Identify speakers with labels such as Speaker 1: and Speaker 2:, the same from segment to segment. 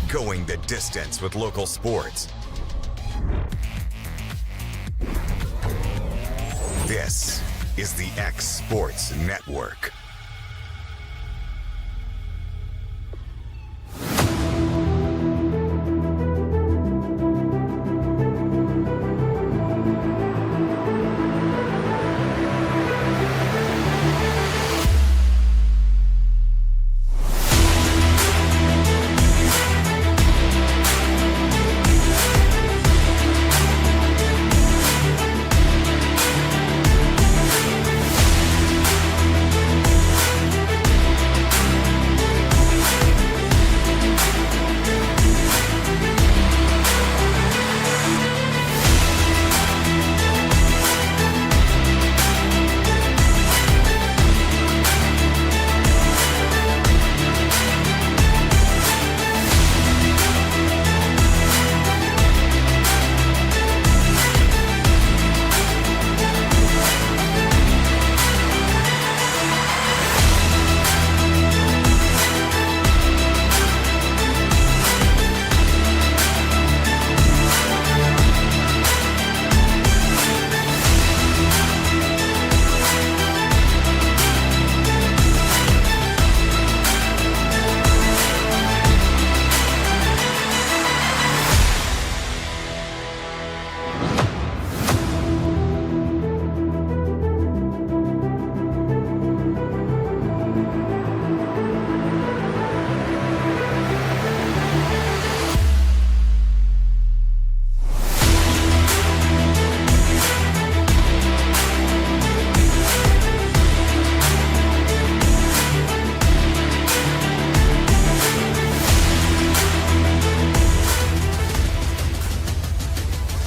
Speaker 1: Going the distance with local sports. This is the X Sports Network.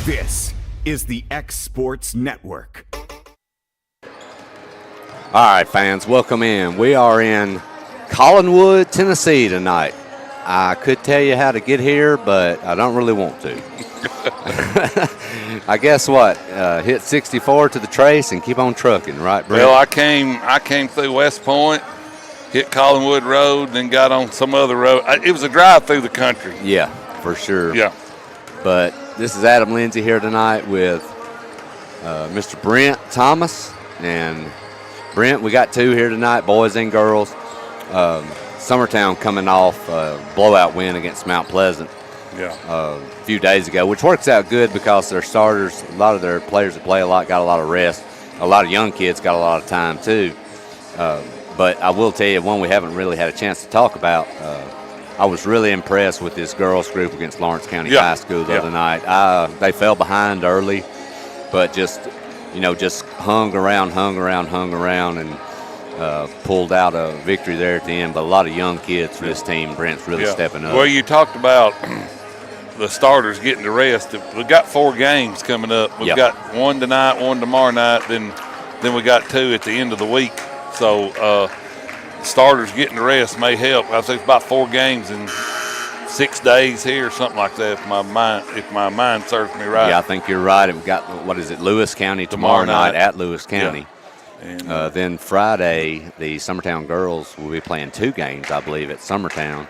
Speaker 1: This is the X Sports Network.
Speaker 2: All right, fans, welcome in. We are in Collinwood, Tennessee tonight. I could tell you how to get here, but I don't really want to. I guess what? Hit 64 to the trace and keep on trucking, right, Brent?
Speaker 3: Well, I came through West Point, hit Collinwood Road, then got on some other road. It was a drive through the country.
Speaker 2: Yeah, for sure.
Speaker 3: Yeah.
Speaker 2: But this is Adam Lindsay here tonight with Mr. Brent Thomas. And Brent, we got two here tonight, boys and girls. Summertown coming off a blowout win against Mount Pleasant a few days ago, which works out good because their starters, a lot of their players that play a lot, got a lot of rest. A lot of young kids got a lot of time too. But I will tell you, one we haven't really had a chance to talk about. I was really impressed with this girls group against Lawrence County High School the other night. They fell behind early, but just hung around, and pulled out a victory there at the end. But a lot of young kids for this team. Brent's really stepping up.
Speaker 3: Well, you talked about the starters getting to rest. We've got 4 games coming up. We've got one tonight, one tomorrow night, then we got 2 at the end of the week. So starters getting to rest may help. I think it's about 4 games in 6 days here, something like that, if my mind serves me right.
Speaker 2: Yeah, I think you're right. We've got, Lewis County tomorrow night at Lewis County.
Speaker 3: Yeah. And
Speaker 2: then Friday, the Summertown girls will be playing 2 games, I believe, at Summertown.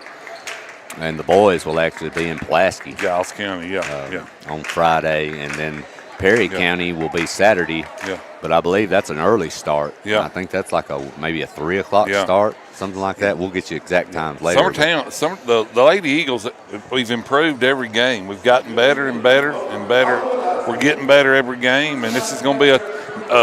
Speaker 2: And the boys will actually be in Pulaski.
Speaker 3: Giles County,
Speaker 2: on Friday. And then Perry County will be Saturday.
Speaker 3: Yeah.
Speaker 2: But I believe that's an early start.
Speaker 3: Yeah.
Speaker 2: I think that's like maybe a 3 o'clock start, something like that. We'll get you exact times later.
Speaker 3: Summertown, the Lady Eagles, we've improved every game. We've gotten better and better and better. We're getting better every game, and this is going to be a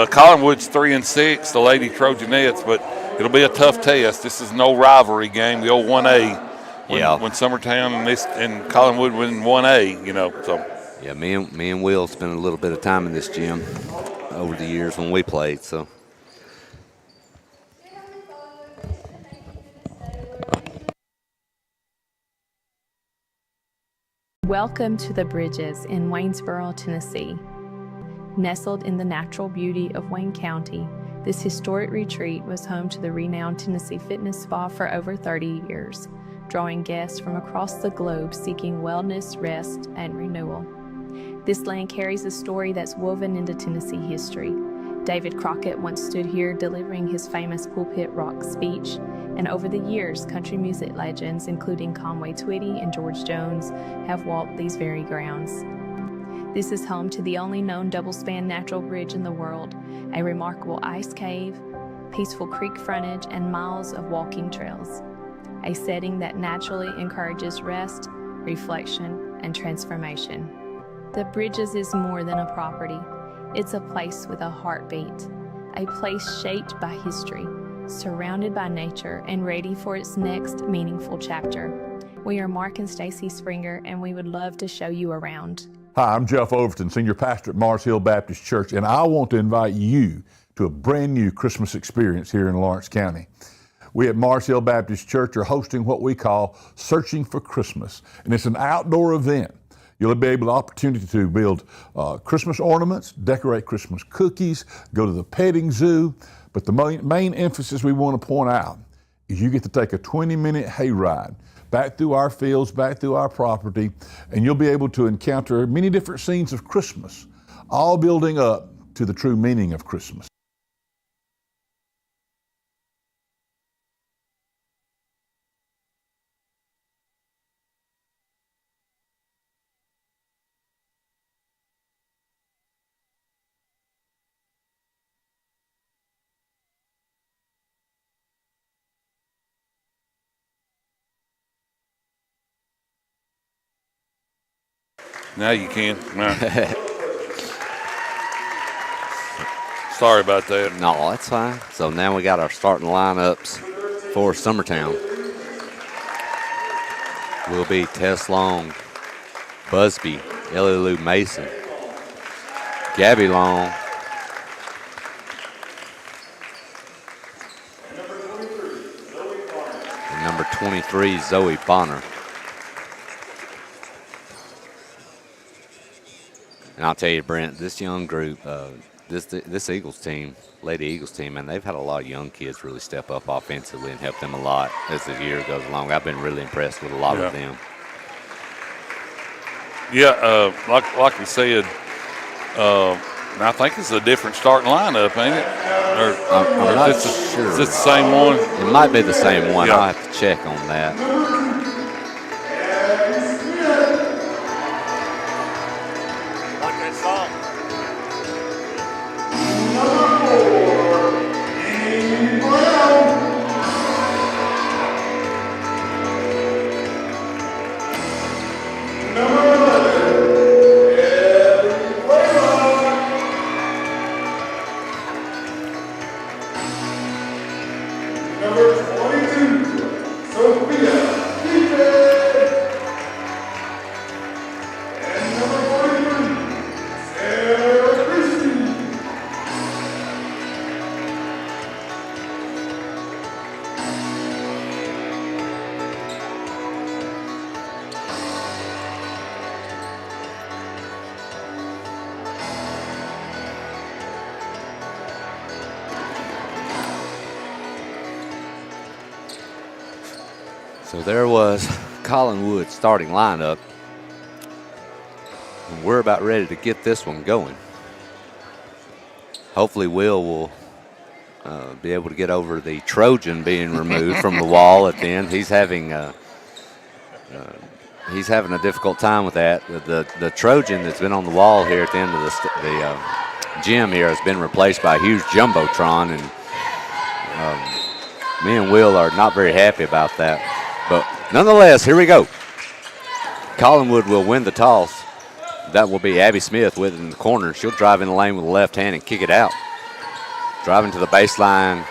Speaker 3: Collinwood's 3-6, the Lady Trojanettes, but it'll be a tough test. This is no rivalry game, the old 1A. When Summertown and Collinwood win 1A, so.
Speaker 2: Yeah, me and Will spent a little bit of time in this gym over the years when we played, so.
Speaker 4: Welcome to the Bridges in Waynesboro, Tennessee. Nestled in the natural beauty of Wayne County, this historic retreat was home to the renowned Tennessee Fitness Spa for over 30 years, drawing guests from across the globe seeking wellness, rest, and renewal. This land carries a story that's woven into Tennessee history, David Crockett once stood here delivering his famous pulpit rock speech, and over the years, country music legends, including Conway Twitty and George Jones, have walked these very grounds. This is home to the only known double-span natural bridge in the world, a remarkable ice cave, peaceful creek frontage, and miles of walking trails, a setting that naturally encourages rest, reflection, and transformation. The Bridges is more than a property. It's a place with a heartbeat, a place shaped by history, surrounded by nature, and ready for its next meaningful chapter. We are Mark and Stacy Springer, and we would love to show you around.
Speaker 5: Hi, I'm Jeff Overton, Senior Pastor at Mars Hill Baptist Church, and I want to invite you to a brand new Christmas experience here in Lawrence County. We at Mars Hill Baptist Church are hosting what we call Searching for Christmas, and it's an outdoor event. You'll be able to opportunity to build Christmas ornaments, decorate Christmas cookies, go to the petting zoo. But the main emphasis we want to point out is you get to take a 20-minute hayride back through our fields, back through our property, and you'll be able to encounter many different scenes of Christmas, all building up to the true meaning of Christmas.
Speaker 3: Now you can. No. Sorry about that.
Speaker 2: No, that's fine. So now we got our starting lineups for Summertown. Will be Tess Long, Busby, Ellie Lou Mason, Gabby Long, and number 23, Zoe Bonner. And I'll tell you, Brent, this young group, this Eagles team, Lady Eagles team, and they've had a lot of young kids really step up offensively and help them a lot as the year goes along. I've been really impressed with a lot of them.
Speaker 3: Yeah, like we said, I think it's a different starting lineup, ain't it?
Speaker 2: I'm not sure.
Speaker 3: Is this the same one?
Speaker 2: It might be the same one.
Speaker 3: Yeah.
Speaker 2: I'll have to check on that. So there was Collinwood starting lineup. And we're about ready to get this one going. Hopefully Will be able to get over the Trojan being removed from the wall at the end. He's having a difficult time with that. The Trojan that's been on the wall here at the end of the gym here has been replaced by a huge Jumbotron, and me and Will are not very happy about that. But nonetheless, here we go. Collinwood will win the toss. That will be Abby Smith with it in the corner. She'll drive in the lane with the left hand and kick it out. Driving to the baseline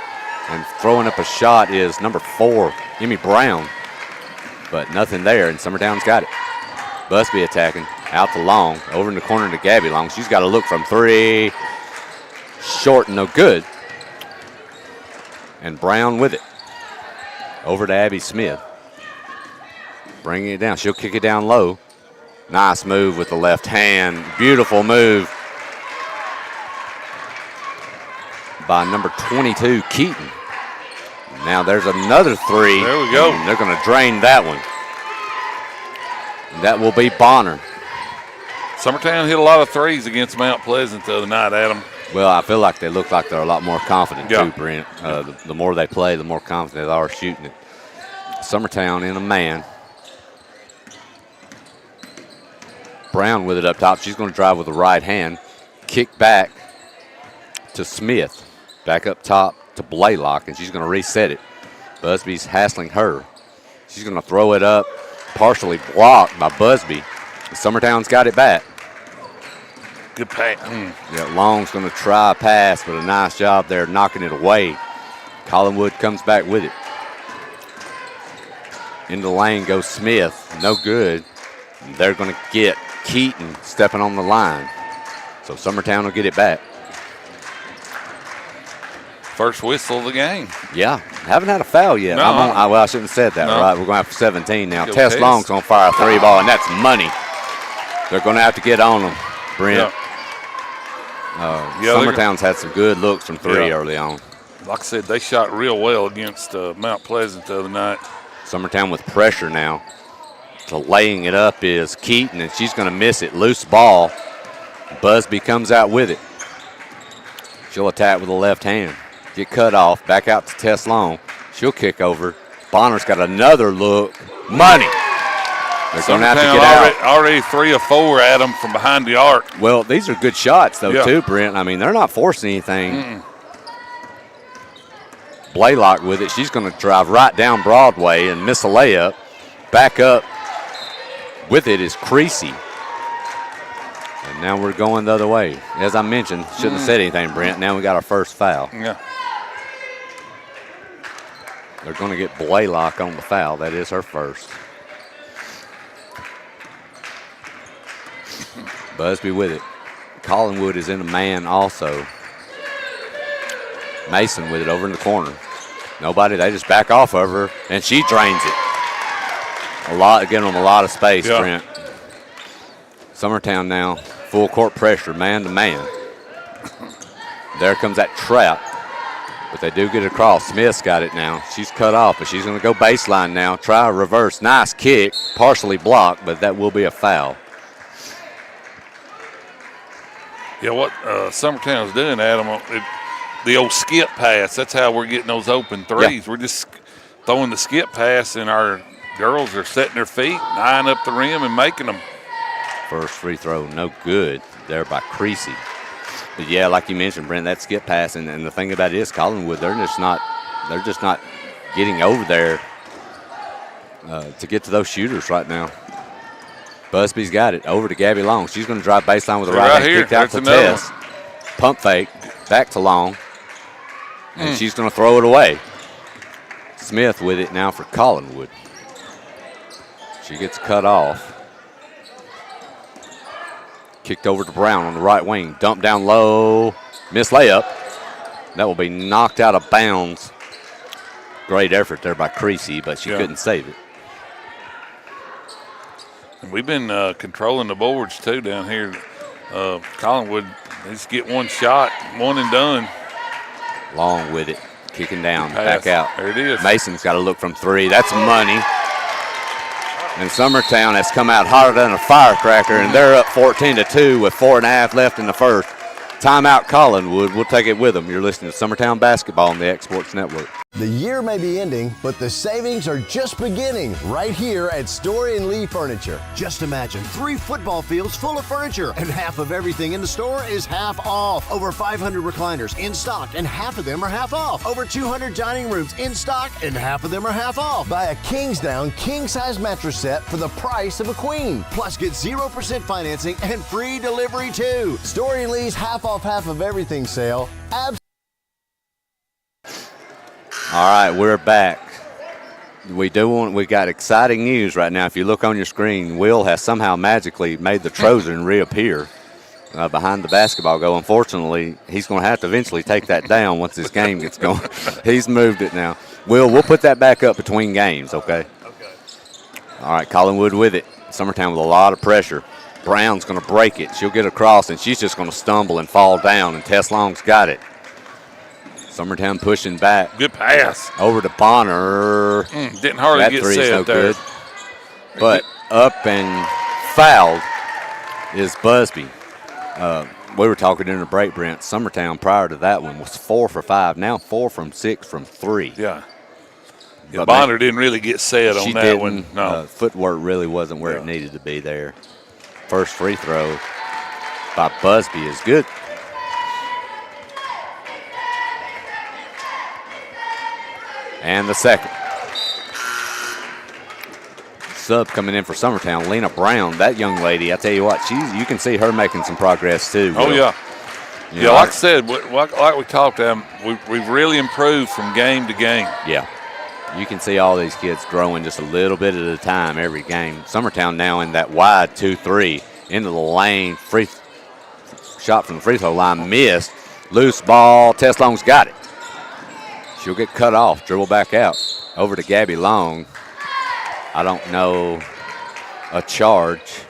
Speaker 2: and throwing up a shot is number 4, Emmy Brown. But nothing there, and Summertown's got it. Busby attacking, out to Long, over in the corner to Gabby Long. She's got to look from 3, short and no good. And Brown with it. Over to Abby Smith. Bringing it down. She'll kick it down low. Nice move with the left hand. Beautiful move by number 22, Keaton. Now there's another 3.
Speaker 3: There we go.
Speaker 2: They're going to drain that one. That will be Bonner.
Speaker 3: Summertown hit a lot of threes against Mount Pleasant the other night, Adam.
Speaker 2: Well, I feel like they look like they're a lot more confident
Speaker 3: Yeah.
Speaker 2: too, Brent. The more they play, the more confident they are shooting it. Summertown in a man. Brown with it up top. She's going to drive with the right hand. Kick back to Smith. Back up top to Blaylock, and she's going to reset it. Busby's hassling her. She's going to throw it up, partially blocked by Busby. Summertown's got it back.
Speaker 3: Good pass.
Speaker 2: Yeah, Long's going to try a pass, but a nice job there knocking it away. Collinwood comes back with it. Into the lane goes Smith. No good. They're going to get Keaton stepping on the line. So Summertown will get it back.
Speaker 3: First whistle of the game.
Speaker 2: Yeah, haven't had a foul yet.
Speaker 3: No.
Speaker 2: Well, I shouldn't have said that,
Speaker 3: No.
Speaker 2: right? We're going to have 17 now.
Speaker 3: Go
Speaker 2: Tess
Speaker 3: Tess.
Speaker 2: Long's going to fire a 3-ball, and that's money. They're going to have to get on them, Brent.
Speaker 3: Yeah.
Speaker 2: Summertown's had some good looks from 3
Speaker 3: Yeah.
Speaker 2: early on.
Speaker 3: Like I said, they shot real well against Mount Pleasant the other night.
Speaker 2: Summertown with pressure now. So laying it up is Keaton, and she's going to miss it. Loose ball. Busby comes out with it. She'll attack with the left hand. Get cut off. Back out to Tess Long. She'll kick over. Bonner's got another look. Money. They're going to have to get out.
Speaker 3: Already 3 or 4 at them from behind the arc.
Speaker 2: Well, these are good shots, though,
Speaker 3: Yeah.
Speaker 2: too, Brent. I mean, they're not forcing anything. Blaylock with it. She's going to drive right down Broadway and miss a layup. Back up with it is Creasy. And now we're going the other way. As I mentioned, shouldn't have said anything, Brent. Now we got our first foul.
Speaker 3: Yeah.
Speaker 2: They're going to get Blaylock on the foul. That is her first. Busby with it. Collinwood is in a man also. Mason with it over in the corner. Nobody, they just back off of her, and she drains it. Giving them a lot of space,
Speaker 3: Yeah.
Speaker 2: Brent. Summertown now, full court pressure, man to man. There comes that trap, but they do get it across. Smith's got it now. She's cut off, but she's going to go baseline now. Try a reverse. Nice kick, partially blocked, but that will be a foul.
Speaker 3: Yeah, what Summertown's doing, Adam, the old skip pass, that's how we're getting those open threes.
Speaker 2: Yeah.
Speaker 3: We're just throwing the skip pass, and our girls are setting their feet, eyeing up the rim, and making them.
Speaker 2: First free throw, no good there by Creasy. But yeah, like you mentioned, Brent, that skip pass, and the thing about it is, Collinwood, they're just not getting over there to get to those shooters right now. Busby's got it over to Gabby Long. She's going to drive baseline with the right hand,
Speaker 3: here.
Speaker 2: kicked out
Speaker 3: There's
Speaker 2: to
Speaker 3: another
Speaker 2: Tess. Pump fake, back to Long, and she's going to throw it away. Smith with it now for Collinwood. She gets cut off. Kicked over to Brown on the right wing. Dumped down low. Missed layup. That will be knocked out of bounds. Great effort there by Creasy, but she couldn't save it.
Speaker 3: And we've been controlling the boards, too, down here. Collinwood, they just get one shot, one and done.
Speaker 2: Long with it. Kicking down.
Speaker 3: Pass.
Speaker 2: Back out.
Speaker 3: There it is.
Speaker 2: Mason's got to look from 3. That's money. And Summertown has come out hotter than a firecracker, and they're up 14-2 with 4.5 left in the first. Timeout Collinwood. We'll take it with them. You're listening to Summertown Basketball on the X Sports Network.
Speaker 6: The year may be ending, but the savings are just beginning right here at Story and Lee Furniture. Just imagine 3 football fields full of furniture, and half of everything in the store is half off. Over 500 recliners in stock, and half of them are half off. Over 200 dining rooms in stock, and half of them are half off. Buy a Kingsdown king-size mattress set for the price of a queen. Plus, get 0% financing and free delivery too. Story and Lee's half off half of everything sale.
Speaker 2: All right, we're back. We got exciting news right now. If you look on your screen, Will has somehow magically made the Trojan reappear behind the basketball goal. Unfortunately, he's going to have to eventually take that down once this game gets going. He's moved it now. Will, we'll put that back up between games, okay? Okay. All right, Collinwood with it. Summertown with a lot of pressure. Brown's going to break it. She'll get across, and she's just going to stumble and fall down, and Tess Long's got it. Summertown pushing back.
Speaker 3: Good pass.
Speaker 2: Over to Bonner.
Speaker 3: Didn't hardly
Speaker 2: That
Speaker 3: get
Speaker 2: three's
Speaker 3: set
Speaker 2: no
Speaker 3: there.
Speaker 2: good. But up and fouled is Busby. we were talking during the break, Brent. Summertown prior to that one was 4 for 5. Now 4 from 6 from 3.
Speaker 3: Yeah. Yeah,
Speaker 2: But
Speaker 3: Bonner didn't really get set on that one. No.
Speaker 2: Footwork really wasn't where it needed to be there. First free throw by Busby is good. And the second. Sub coming in for Summertown, Lena Brown. That young lady, I tell you what, you can see her making some progress too.
Speaker 3: Oh,
Speaker 2: Will.
Speaker 3: yeah.
Speaker 2: You
Speaker 3: Yeah,
Speaker 2: know,
Speaker 3: like I said, like we talked about, we've really improved from game to game.
Speaker 2: Yeah. You can see all these kids growing just a little bit at a time every game. Summertown now in that wide 2-3 into the lane. Shot from the free throw line missed. Loose ball. Tess Long's got it. She'll get cut off. Dribble back out. Over to Gabby Long. I don't know a charge.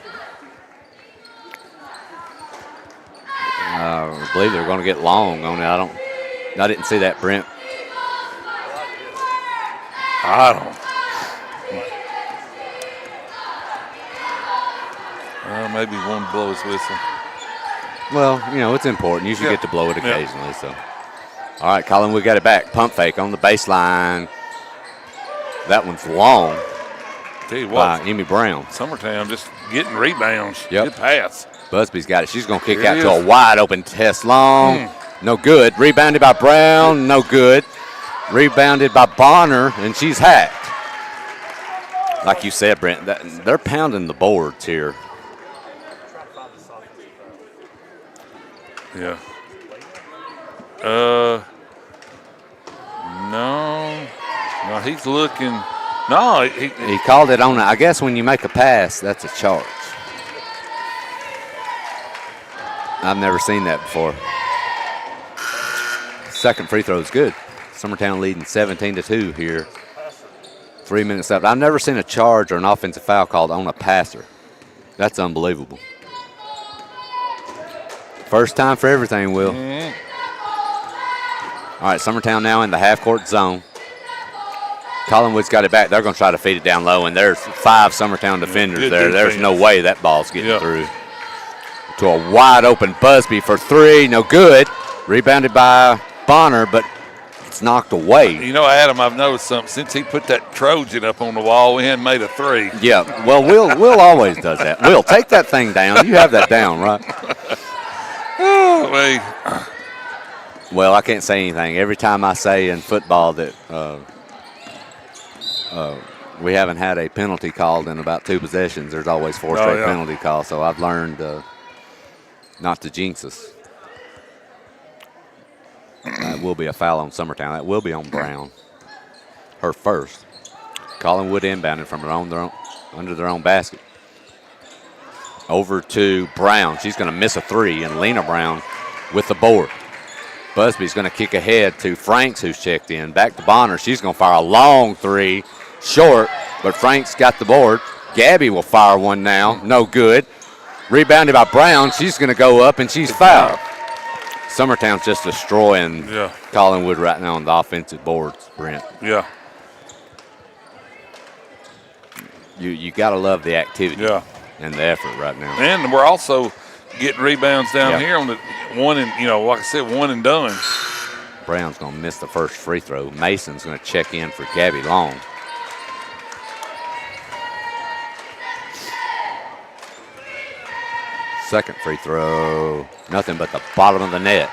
Speaker 2: I believe they're going to get Long on it. I didn't see that, Brent.
Speaker 3: I don't. Well, maybe one blow his whistle.
Speaker 2: Well, you know, it's important. You should get to blow it occasionally. So, all right, Collinwood got it back. Pump fake on the baseline. That one's long.
Speaker 3: Tell you what,
Speaker 2: by Amy Brown.
Speaker 3: Summertown just getting rebounds.
Speaker 2: Yep.
Speaker 3: Good pass.
Speaker 2: Busby's got it. She's going to kick
Speaker 3: Here
Speaker 2: out
Speaker 3: it
Speaker 2: to
Speaker 3: is.
Speaker 2: a wide open Tess Long. No good. Rebounded by Brown. No good. Rebounded by Bonner, and she's hacked. Like you said, Brent, they're pounding the boards here.
Speaker 3: Yeah. No, he's looking. No,
Speaker 2: He called it on. I guess when you make a pass, that's a charge. I've never seen that before. Second free throw is good. Summertown leading 17-2 here. 3 minutes left. I've never seen a charge or an offensive foul called on a passer. That's unbelievable. First time for everything, Will. All right, Summertown now in the half-court zone. Collinwood's got it back. They're going to try to feed it down low, and there's 5 Summertown defenders
Speaker 3: Good
Speaker 2: there. There's
Speaker 3: defense.
Speaker 2: no way that ball's getting through. To a wide-open Busby for 3. No good. Rebounded by Bonner, but it's knocked away.
Speaker 3: You know, Adam, I've noticed something. Since he put that Trojan up on the wall, we hadn't made a 3.
Speaker 2: Yeah, well, Will always does that. Will, take that thing down. You have that down, right? Well, I can't say anything. Every time I say in football that we haven't had a penalty called in about 2 possessions, there's always 4 straight penalty calls. So I've learned not to jinx us. That will be a foul on Summertown. That will be on Brown. Her first. Collinwood inbounded from under their own basket. Over to Brown. She's going to miss a 3, and Lena Brown with the board. Busby's going to kick ahead to Franks, who's checked in. Back to Bonner. She's going to fire a long 3. Short, but Franks got the board. Gabby will fire one now. No good. Rebounded by Brown. She's going to go up, and she's fouled. Summertown's just destroying Collinwood right now on the offensive boards, Brent.
Speaker 3: Yeah.
Speaker 2: You got to love the activity and the effort right now.
Speaker 3: And we're also getting rebounds down here on the one and, like I said, one and done.
Speaker 2: Brown's going to miss the first free throw. Mason's going to check in for Gabby Long. Second free throw, nothing but the bottom of the net.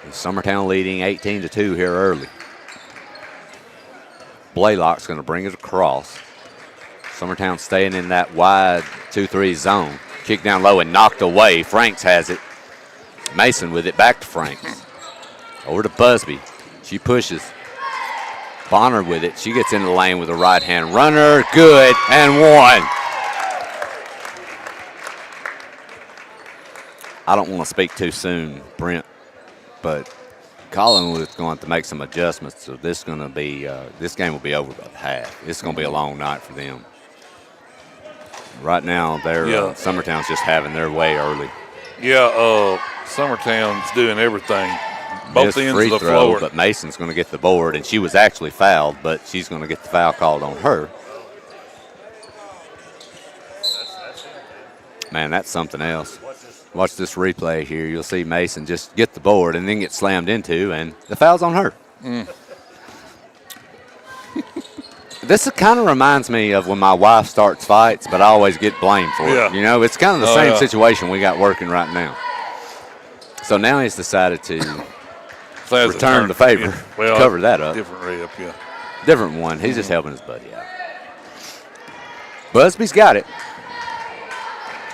Speaker 2: And Summertown leading 18-2 here early. Blaylock's going to bring it across. Summertown staying in that wide 2-3 zone. Kick down low and knocked away. Franks has it. Mason with it back to Franks. Over to Busby. She pushes. Bonner with it. She gets into the lane with a right-hand runner. Good, and 1. I don't want to speak too soon, Brent, but Collinwood's going to have to make some adjustments. So this game will be over by the half. It's going to be a long night for them. Right now, Summertown's just having their way early.
Speaker 3: Yeah, Summertown's doing everything. Both ends
Speaker 2: free
Speaker 3: of the
Speaker 2: throw,
Speaker 3: floor.
Speaker 2: But Mason's going to get the board, and she was actually fouled, but she's going to get the foul called on her. Man, that's something else. Watch this replay here. You'll see Mason just get the board and then get slammed into, and the foul's on her. This kind of reminds me of when my wife starts fights, but I always get blamed for it. You know, it's kind of the same situation we got working right now. So now he's decided to return the favor, cover that up.
Speaker 3: Different rep, yeah.
Speaker 2: Different one. He's just helping his buddy out. Busby's got it.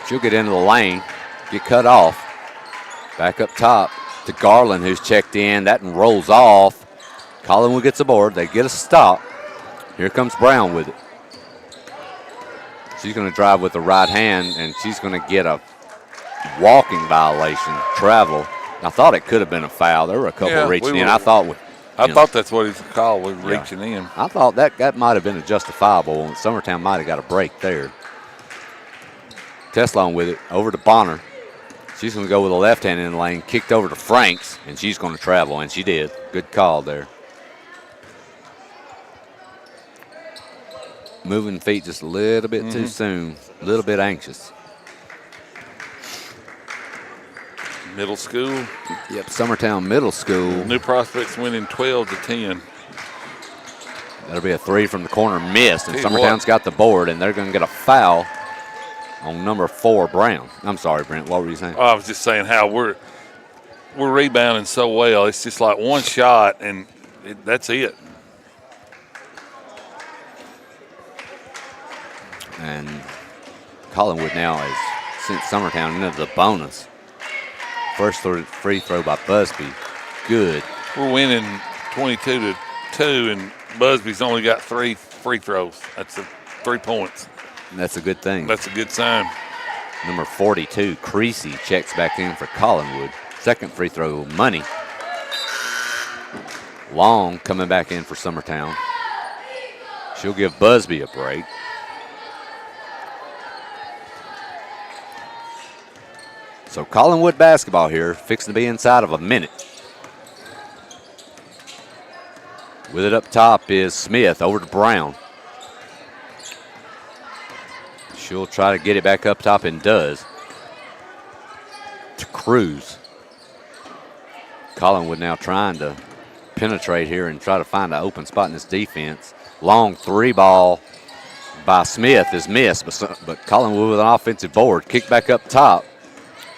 Speaker 2: She'll get into the lane, get cut off. Back up top to Garland, who's checked in. That one rolls off. Collinwood gets aboard. They get a stop. Here comes Brown with it. She's going to drive with the right hand, and she's going to get a walking violation, travel. I thought it could have been a foul. There were a couple reaching in. I thought
Speaker 3: that's what he's called, was reaching in.
Speaker 2: I thought that might have been a justifiable. Summertown might have got a break there. Teslon with it, over to Bonner. She's going to go with a left hand in the lane, kicked over to Franks, and she's going to travel, and she did. Good call there. Moving feet just a little bit too soon, a little bit anxious.
Speaker 3: Middle school.
Speaker 2: Yep, Summertown Middle School.
Speaker 3: New Prospects winning 12-10.
Speaker 2: That'll be a three from the corner, missed, and Summertown's got the board, and they're going to get a foul on number 4, Brown. I'm sorry, Brent, what were you saying?
Speaker 3: I was just saying how we're rebounding so well. It's just like one shot, and that's it.
Speaker 2: And Collinwood now has sent Summertown into the bonus. First free throw by Busby. Good.
Speaker 3: We're winning 22-2, and Busby's only got 3 free throws. That's 3 points.
Speaker 2: And that's a good thing.
Speaker 3: That's a good sign.
Speaker 2: Number 42, Creasy, checks back in for Collinwood. Second free throw, Money. Long coming back in for Summertown. She'll give Busby a break. So Collinwood basketball here, fixing to be inside of a minute. With it up top is Smith, over to Brown. She'll try to get it back up top and does. To Cruz. Collinwood now trying to penetrate here and try to find an open spot in this defense. Long 3 ball by Smith is missed, but Collinwood with an offensive board. Kick back up top.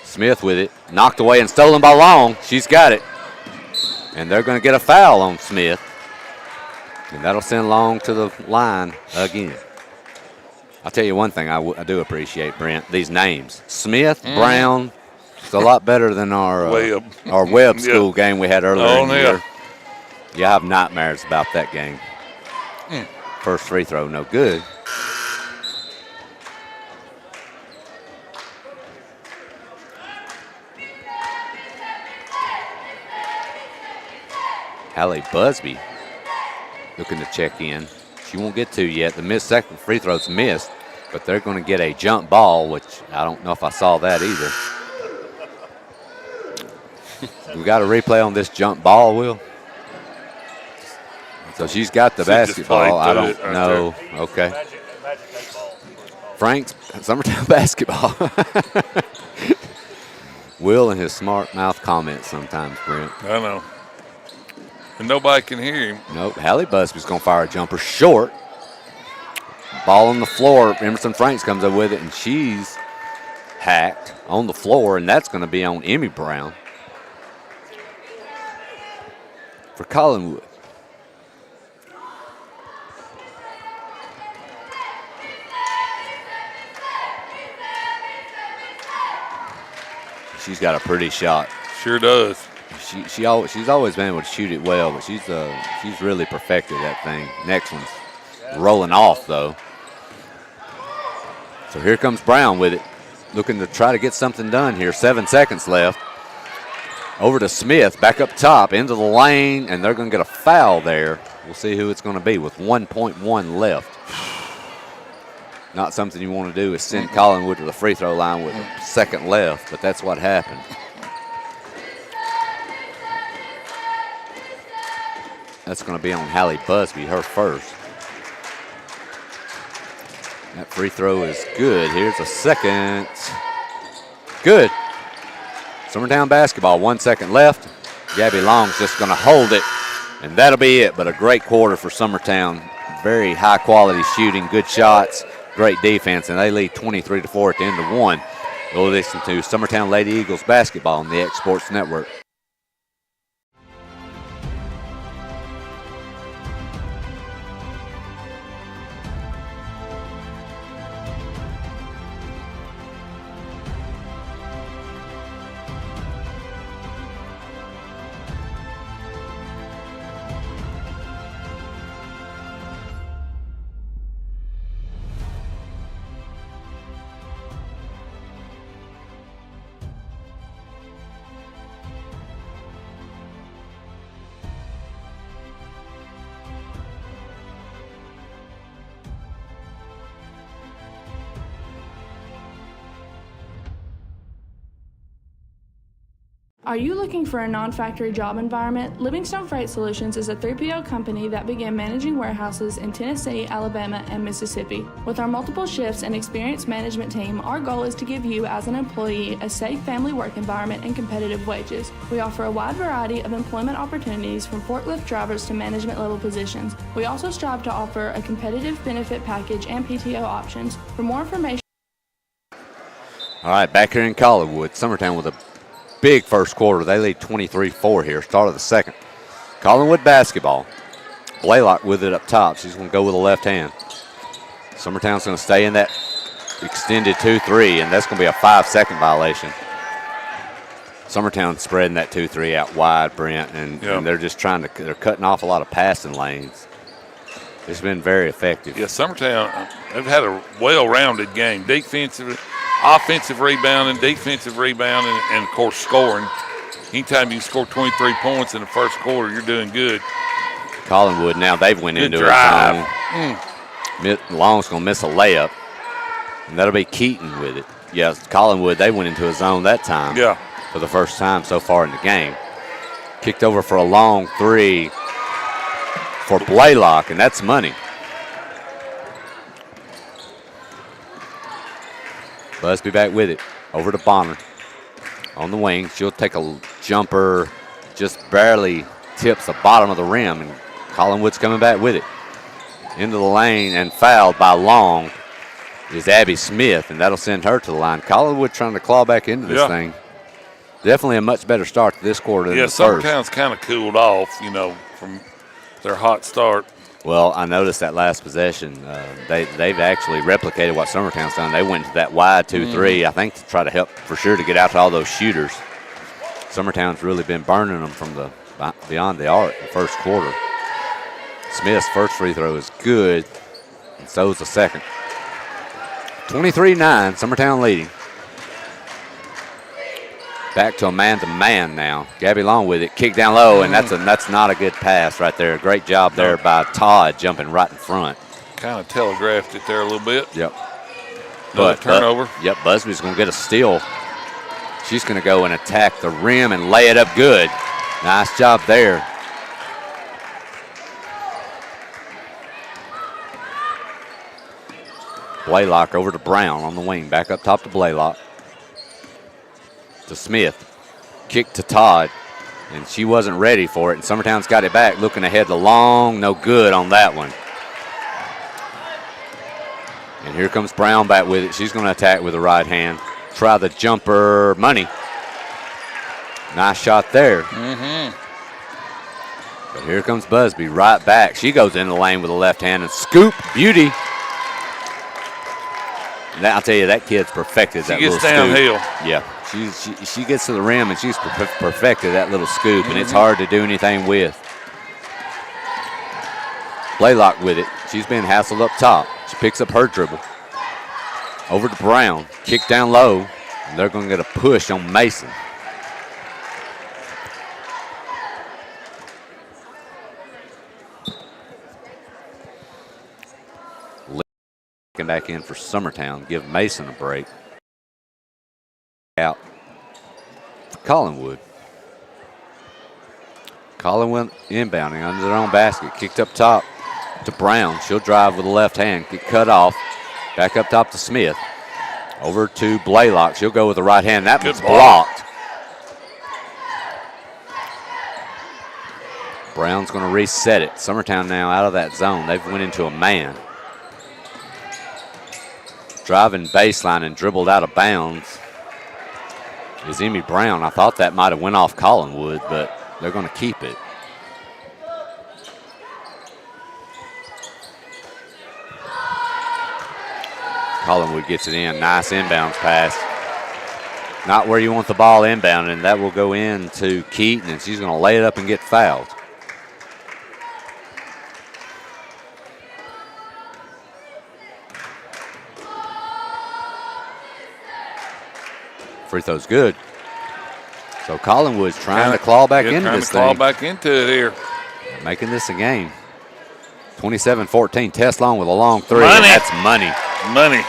Speaker 2: Smith with it, knocked away and stolen by Long. She's got it. And they're going to get a foul on Smith. And that'll send Long to the line again. I'll tell you one thing I do appreciate, Brent, these names. Smith, Brown, it's a lot better than our Webb school game we had earlier in the year. Yeah, I have nightmares about that game. First free throw, no good. Hallie Busby looking to check in. She won't get 2 yet. The second free throw's missed, but they're going to get a jump ball, which I don't know if I saw that either. We got a replay on this jump ball, Will? So she's got the basketball. I don't know. Okay. Frank's Summertown basketball. Will and his smart mouth comments sometimes, Brent.
Speaker 3: I know. And nobody can hear him.
Speaker 2: Nope. Hallie Busby's going to fire a jumper short. Ball on the floor. Emerson Franks comes up with it, and she's hacked on the floor, and that's going to be on Emmy Brown for Collinwood. She's got a pretty shot.
Speaker 3: Sure does.
Speaker 2: She's always been able to shoot it well, but she's really perfected that thing. Next one's rolling off though. So here comes Brown with it, looking to try to get something done here. 7 seconds left. Over to Smith, back up top, into the lane, and they're going to get a foul there. We'll see who it's going to be with 1.1 left. Not something you want to do is send Collinwood to the free throw line with a second left, but that's what happened. That's going to be on Hallie Busby, her first. That free throw is good. Here's a second. Good. Summertown basketball, 1 second left. Gabby Long's just going to hold it, and that'll be it. But a great quarter for Summertown. Very high-quality shooting, good shots, great defense, and they lead 23-4 at the end of one. You'll listen to Summertown Lady Eagles basketball on the X Sports Network.
Speaker 7: Are you looking for a non-factory job environment? Livingstone Freight Solutions is a 3PL company that began managing warehouses in Tennessee, Alabama, and Mississippi. With our multiple shifts and experienced management team, our goal is to give you as an employee a safe family work environment and competitive wages. We offer a wide variety of employment opportunities from forklift drivers to management level positions. We also strive to offer a competitive benefit package and PTO options. For more information.
Speaker 2: All right, back here in Collinwood, Summertown with a big first quarter. They lead 23-4 here, start of the second. Collinwood basketball. Blaylock with it up top. She's going to go with the left hand. Summertown's going to stay in that extended 2-3, and that's going to be a 5-second violation. Summertown spreading that 2-3 out wide, Brent, and they're just they're cutting off a lot of passing lanes. It's been very effective.
Speaker 3: Yeah, Summertown, they've had a well-rounded game. Offensive rebounding, defensive rebounding, and of course scoring. Anytime you can score 23 points in the first quarter, you're doing good.
Speaker 2: Collinwood now, they've went
Speaker 3: Good
Speaker 2: into
Speaker 3: drive.
Speaker 2: it. Long's going to miss a layup, and that'll be Keaton with it. Yeah, Collinwood, they went into a zone that time for the first time so far in the game. Kicked over for a long three for Blaylock, and that's money. Busby back with it. Over to Bonner. On the wing. She'll take a jumper. Just barely tips the bottom of the rim. And Collinwood's coming back with it. Into the lane and fouled by Long is Abby Smith. And that'll send her to the line. Collinwood trying to claw back into this thing. Definitely a much better start to this quarter than the first.
Speaker 3: Summertown's kind of cooled off, from their hot start.
Speaker 2: Well, I noticed that last possession, they've actually replicated what Summertown's done. They went to that wide 2-3, I think, to try to help for sure to get out to all those shooters. Summertown's really been burning them from the beyond the arc in the first quarter. Smith's first free throw is good, and so is the second. 23-9, Summertown leading. Back to a man-to-man now. Gabby Long with it, kick down low, and that's not a good pass right there. Great job there by Todd jumping right in front.
Speaker 3: Kind of telegraphed it there a little bit.
Speaker 2: Yep.
Speaker 3: Another turnover.
Speaker 2: Busby's going to get a steal. She's going to go and attack the rim and lay it up good. Nice job there. Blaylock over to Brown on the wing. Back up top to Blaylock. To Smith. Kick to Todd. And she wasn't ready for it. And Summertown's got it back. Looking ahead to Long. No good on that one. And here comes Brown back with it. She's going to attack with the right hand. Try the jumper. Money. Nice shot there. But here comes Busby right back. She goes in the lane with the left hand and scoop. Beauty. And I'll tell you, that kid's perfected that little scoop. She gets downhill. Yeah. She gets to the rim and she's perfected that little scoop, and it's hard to do anything with. Blaylock with it. She's been hassled up top. She picks up her dribble. Over to Brown. Kick down low. And they're going to get a push on Mason. Back in for Summertown. Give Mason a break. Out for Collinwood. Collinwood inbounding under their own basket. Kicked up top to Brown. She'll drive with the left hand. Get cut off. Back up top to Smith. Over to Blaylock. She'll go with the right hand. That
Speaker 3: Good
Speaker 2: one's
Speaker 3: block.
Speaker 2: blocked. Brown's going to reset it. Summertown now out of that zone. They've went into a man. Driving baseline and dribbled out of bounds is Emmy Brown. I thought that might have went off Collinwood, but they're going to keep it. Collinwood gets it in. Nice inbounds pass. Not where you want the ball inbound, and that will go in to Keaton, and she's going to lay it up and get fouled. Free throw's good. So Collinwood's trying to claw back into this thing.
Speaker 3: Trying to claw back into it here.
Speaker 2: Making this a game. 27-14. Tess Long with a long three.
Speaker 3: Money.
Speaker 2: And that's money.
Speaker 3: Money.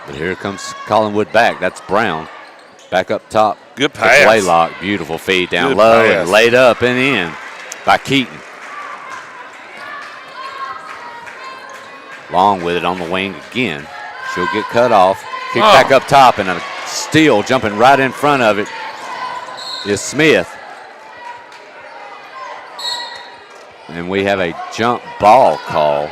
Speaker 2: But here comes Collinwood back. That's Brown. Back up top.
Speaker 3: Good pass.
Speaker 2: Blaylock. Beautiful feed down
Speaker 3: Good
Speaker 2: low
Speaker 3: pass.
Speaker 2: and laid up and in by Keaton. Long with it on the wing again. She'll get cut off. Kick back up top, and a steal jumping right in front of it is Smith. And we have a jump ball call.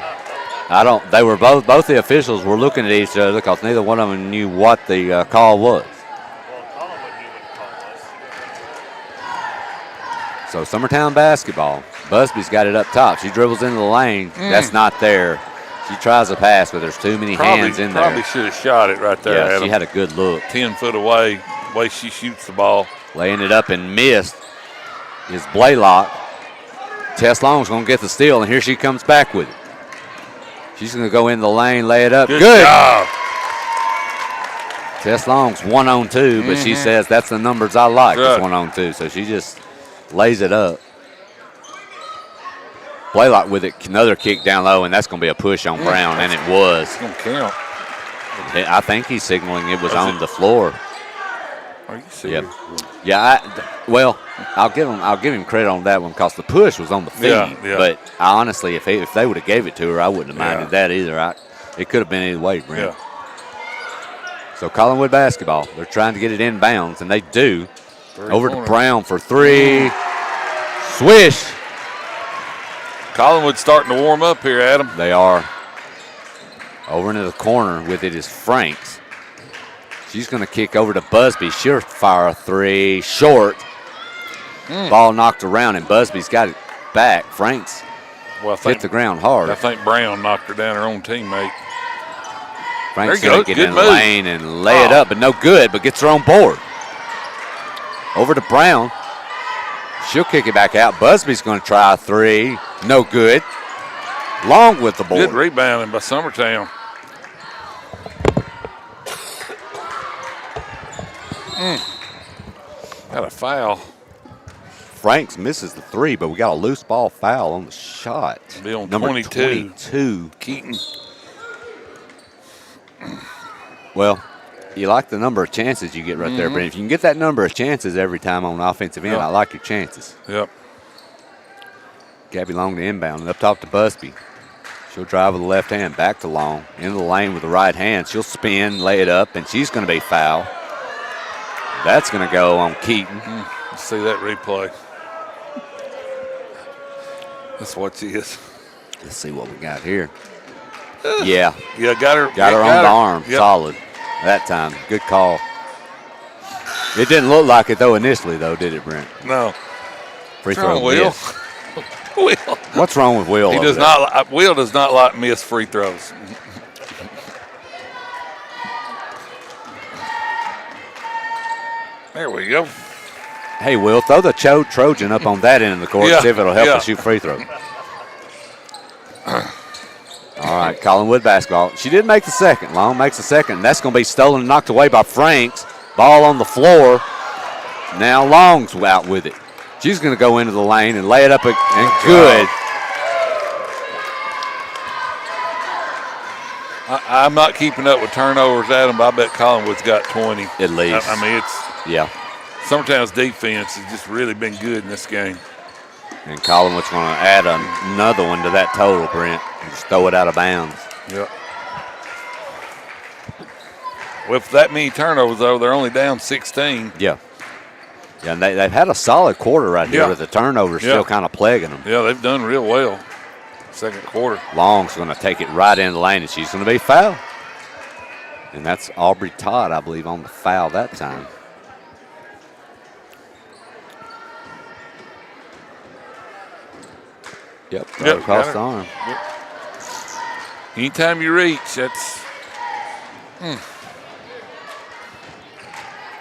Speaker 2: They were both the officials were looking at each other because neither one of them knew what the call was. So Summertown basketball. Busby's got it up top. She dribbles into the lane. That's not there. She tries a pass, but there's too many hands in there.
Speaker 3: Probably should have shot it right there,
Speaker 2: Yeah,
Speaker 3: Adam.
Speaker 2: she had a good look.
Speaker 3: 10 foot away, the way she shoots the ball.
Speaker 2: Laying it up and missed is Blaylock. Tess Long's going to get the steal, and here she comes back with it. She's going to go in the lane, lay it up.
Speaker 3: Good
Speaker 2: Good.
Speaker 3: job.
Speaker 2: Tess Long's 1-on-2, but she says that's the numbers I like,
Speaker 3: Right.
Speaker 2: is 1-on-2. So she just lays it up. Blaylock with it, another kick down low, and that's going to be a push on Brown, and it was.
Speaker 3: It's going to count.
Speaker 2: I think he's signaling it was on the floor.
Speaker 3: Are you serious?
Speaker 2: Yep. Yeah. I'll give him credit on that one because the push was on the feed.
Speaker 3: Yeah.
Speaker 2: But honestly, if they would have gave it to her, I wouldn't have minded that either. It could have been either way, Brent.
Speaker 3: Yeah.
Speaker 2: So Collinwood basketball, they're trying to get it inbounds, and they do. Over
Speaker 3: corner.
Speaker 2: to Brown for three. Swish.
Speaker 3: Collinwood's starting to warm up here, Adam.
Speaker 2: They are. Over into the corner with it is Franks. She's going to kick over to Busby. She'll fire a three. Short. Ball knocked around, and Busby's got it back. Franks hit the ground hard.
Speaker 3: I think Brown knocked her down, her own teammate.
Speaker 2: Frank's
Speaker 3: There
Speaker 2: going
Speaker 3: you
Speaker 2: to
Speaker 3: go.
Speaker 2: get in
Speaker 3: Good
Speaker 2: the
Speaker 3: move.
Speaker 2: lane and lay it up, but no good, but gets her on board. Over to Brown. She'll kick it back out. Busby's going to try a three. No good. Long with the board.
Speaker 3: Good rebounding by Summertown. Got a foul.
Speaker 2: Franks misses the three, but we got a loose ball foul on the shot.
Speaker 3: Be on
Speaker 2: Number
Speaker 3: 22.
Speaker 2: 22.
Speaker 3: Keaton.
Speaker 2: Well, you like the number of chances you get right there, but if you can get that number of chances every time on offensive end, I like your chances.
Speaker 3: Yep.
Speaker 2: Gabby Long to inbound, and up top to Busby. She'll drive with the left hand, back to Long, into the lane with the right hand. She'll spin, lay it up, and she's going to be fouled. That's going to go on Keaton.
Speaker 3: Let's see that replay. That's what she is.
Speaker 2: Let's see what we got here. Yeah,
Speaker 3: Yeah, got her.
Speaker 2: got her on the arm.
Speaker 3: Yep.
Speaker 2: Solid that time. Good call. It didn't look like it, though, initially, though, did it, Brent?
Speaker 3: No.
Speaker 2: Free
Speaker 3: What's wrong,
Speaker 2: throw
Speaker 3: Will?
Speaker 2: miss.
Speaker 3: Will.
Speaker 2: What's wrong with Will?
Speaker 3: He
Speaker 2: over
Speaker 3: does
Speaker 2: there?
Speaker 3: not. Will does not like miss free throws. There we go.
Speaker 2: Hey, Will, throw the Trojan up on that end of the court,
Speaker 3: Yeah,
Speaker 2: see if it'll help
Speaker 3: yeah.
Speaker 2: us shoot free throws. All right, Collinwood basketball. She did make the second. Long makes the second. That's going to be stolen and knocked away by Franks. Ball on the floor. Now Long's out with it. She's going to go into the lane and lay it up and good.
Speaker 3: I'm not keeping up with turnovers, Adam, but I bet Collinwood's got 20.
Speaker 2: At least.
Speaker 3: I mean, it's
Speaker 2: Yeah.
Speaker 3: Summertown's defense has just really been good in this game.
Speaker 2: And Collinwood's going to add another one to that total, Brent. And just throw it out of bounds.
Speaker 3: Yeah. With that many turnovers, though, they're only down 16.
Speaker 2: Yeah. Yeah, and they've had a solid quarter right here
Speaker 3: Yeah.
Speaker 2: with the turnovers
Speaker 3: Yeah.
Speaker 2: still kind of plaguing them.
Speaker 3: Yeah, they've done real well. Second quarter.
Speaker 2: Long's going to take it right in the lane, and she's going to be fouled. And that's Aubrey Todd, I believe, on the foul that time. Yep, right across the arm.
Speaker 3: Yep. Anytime you reach, that's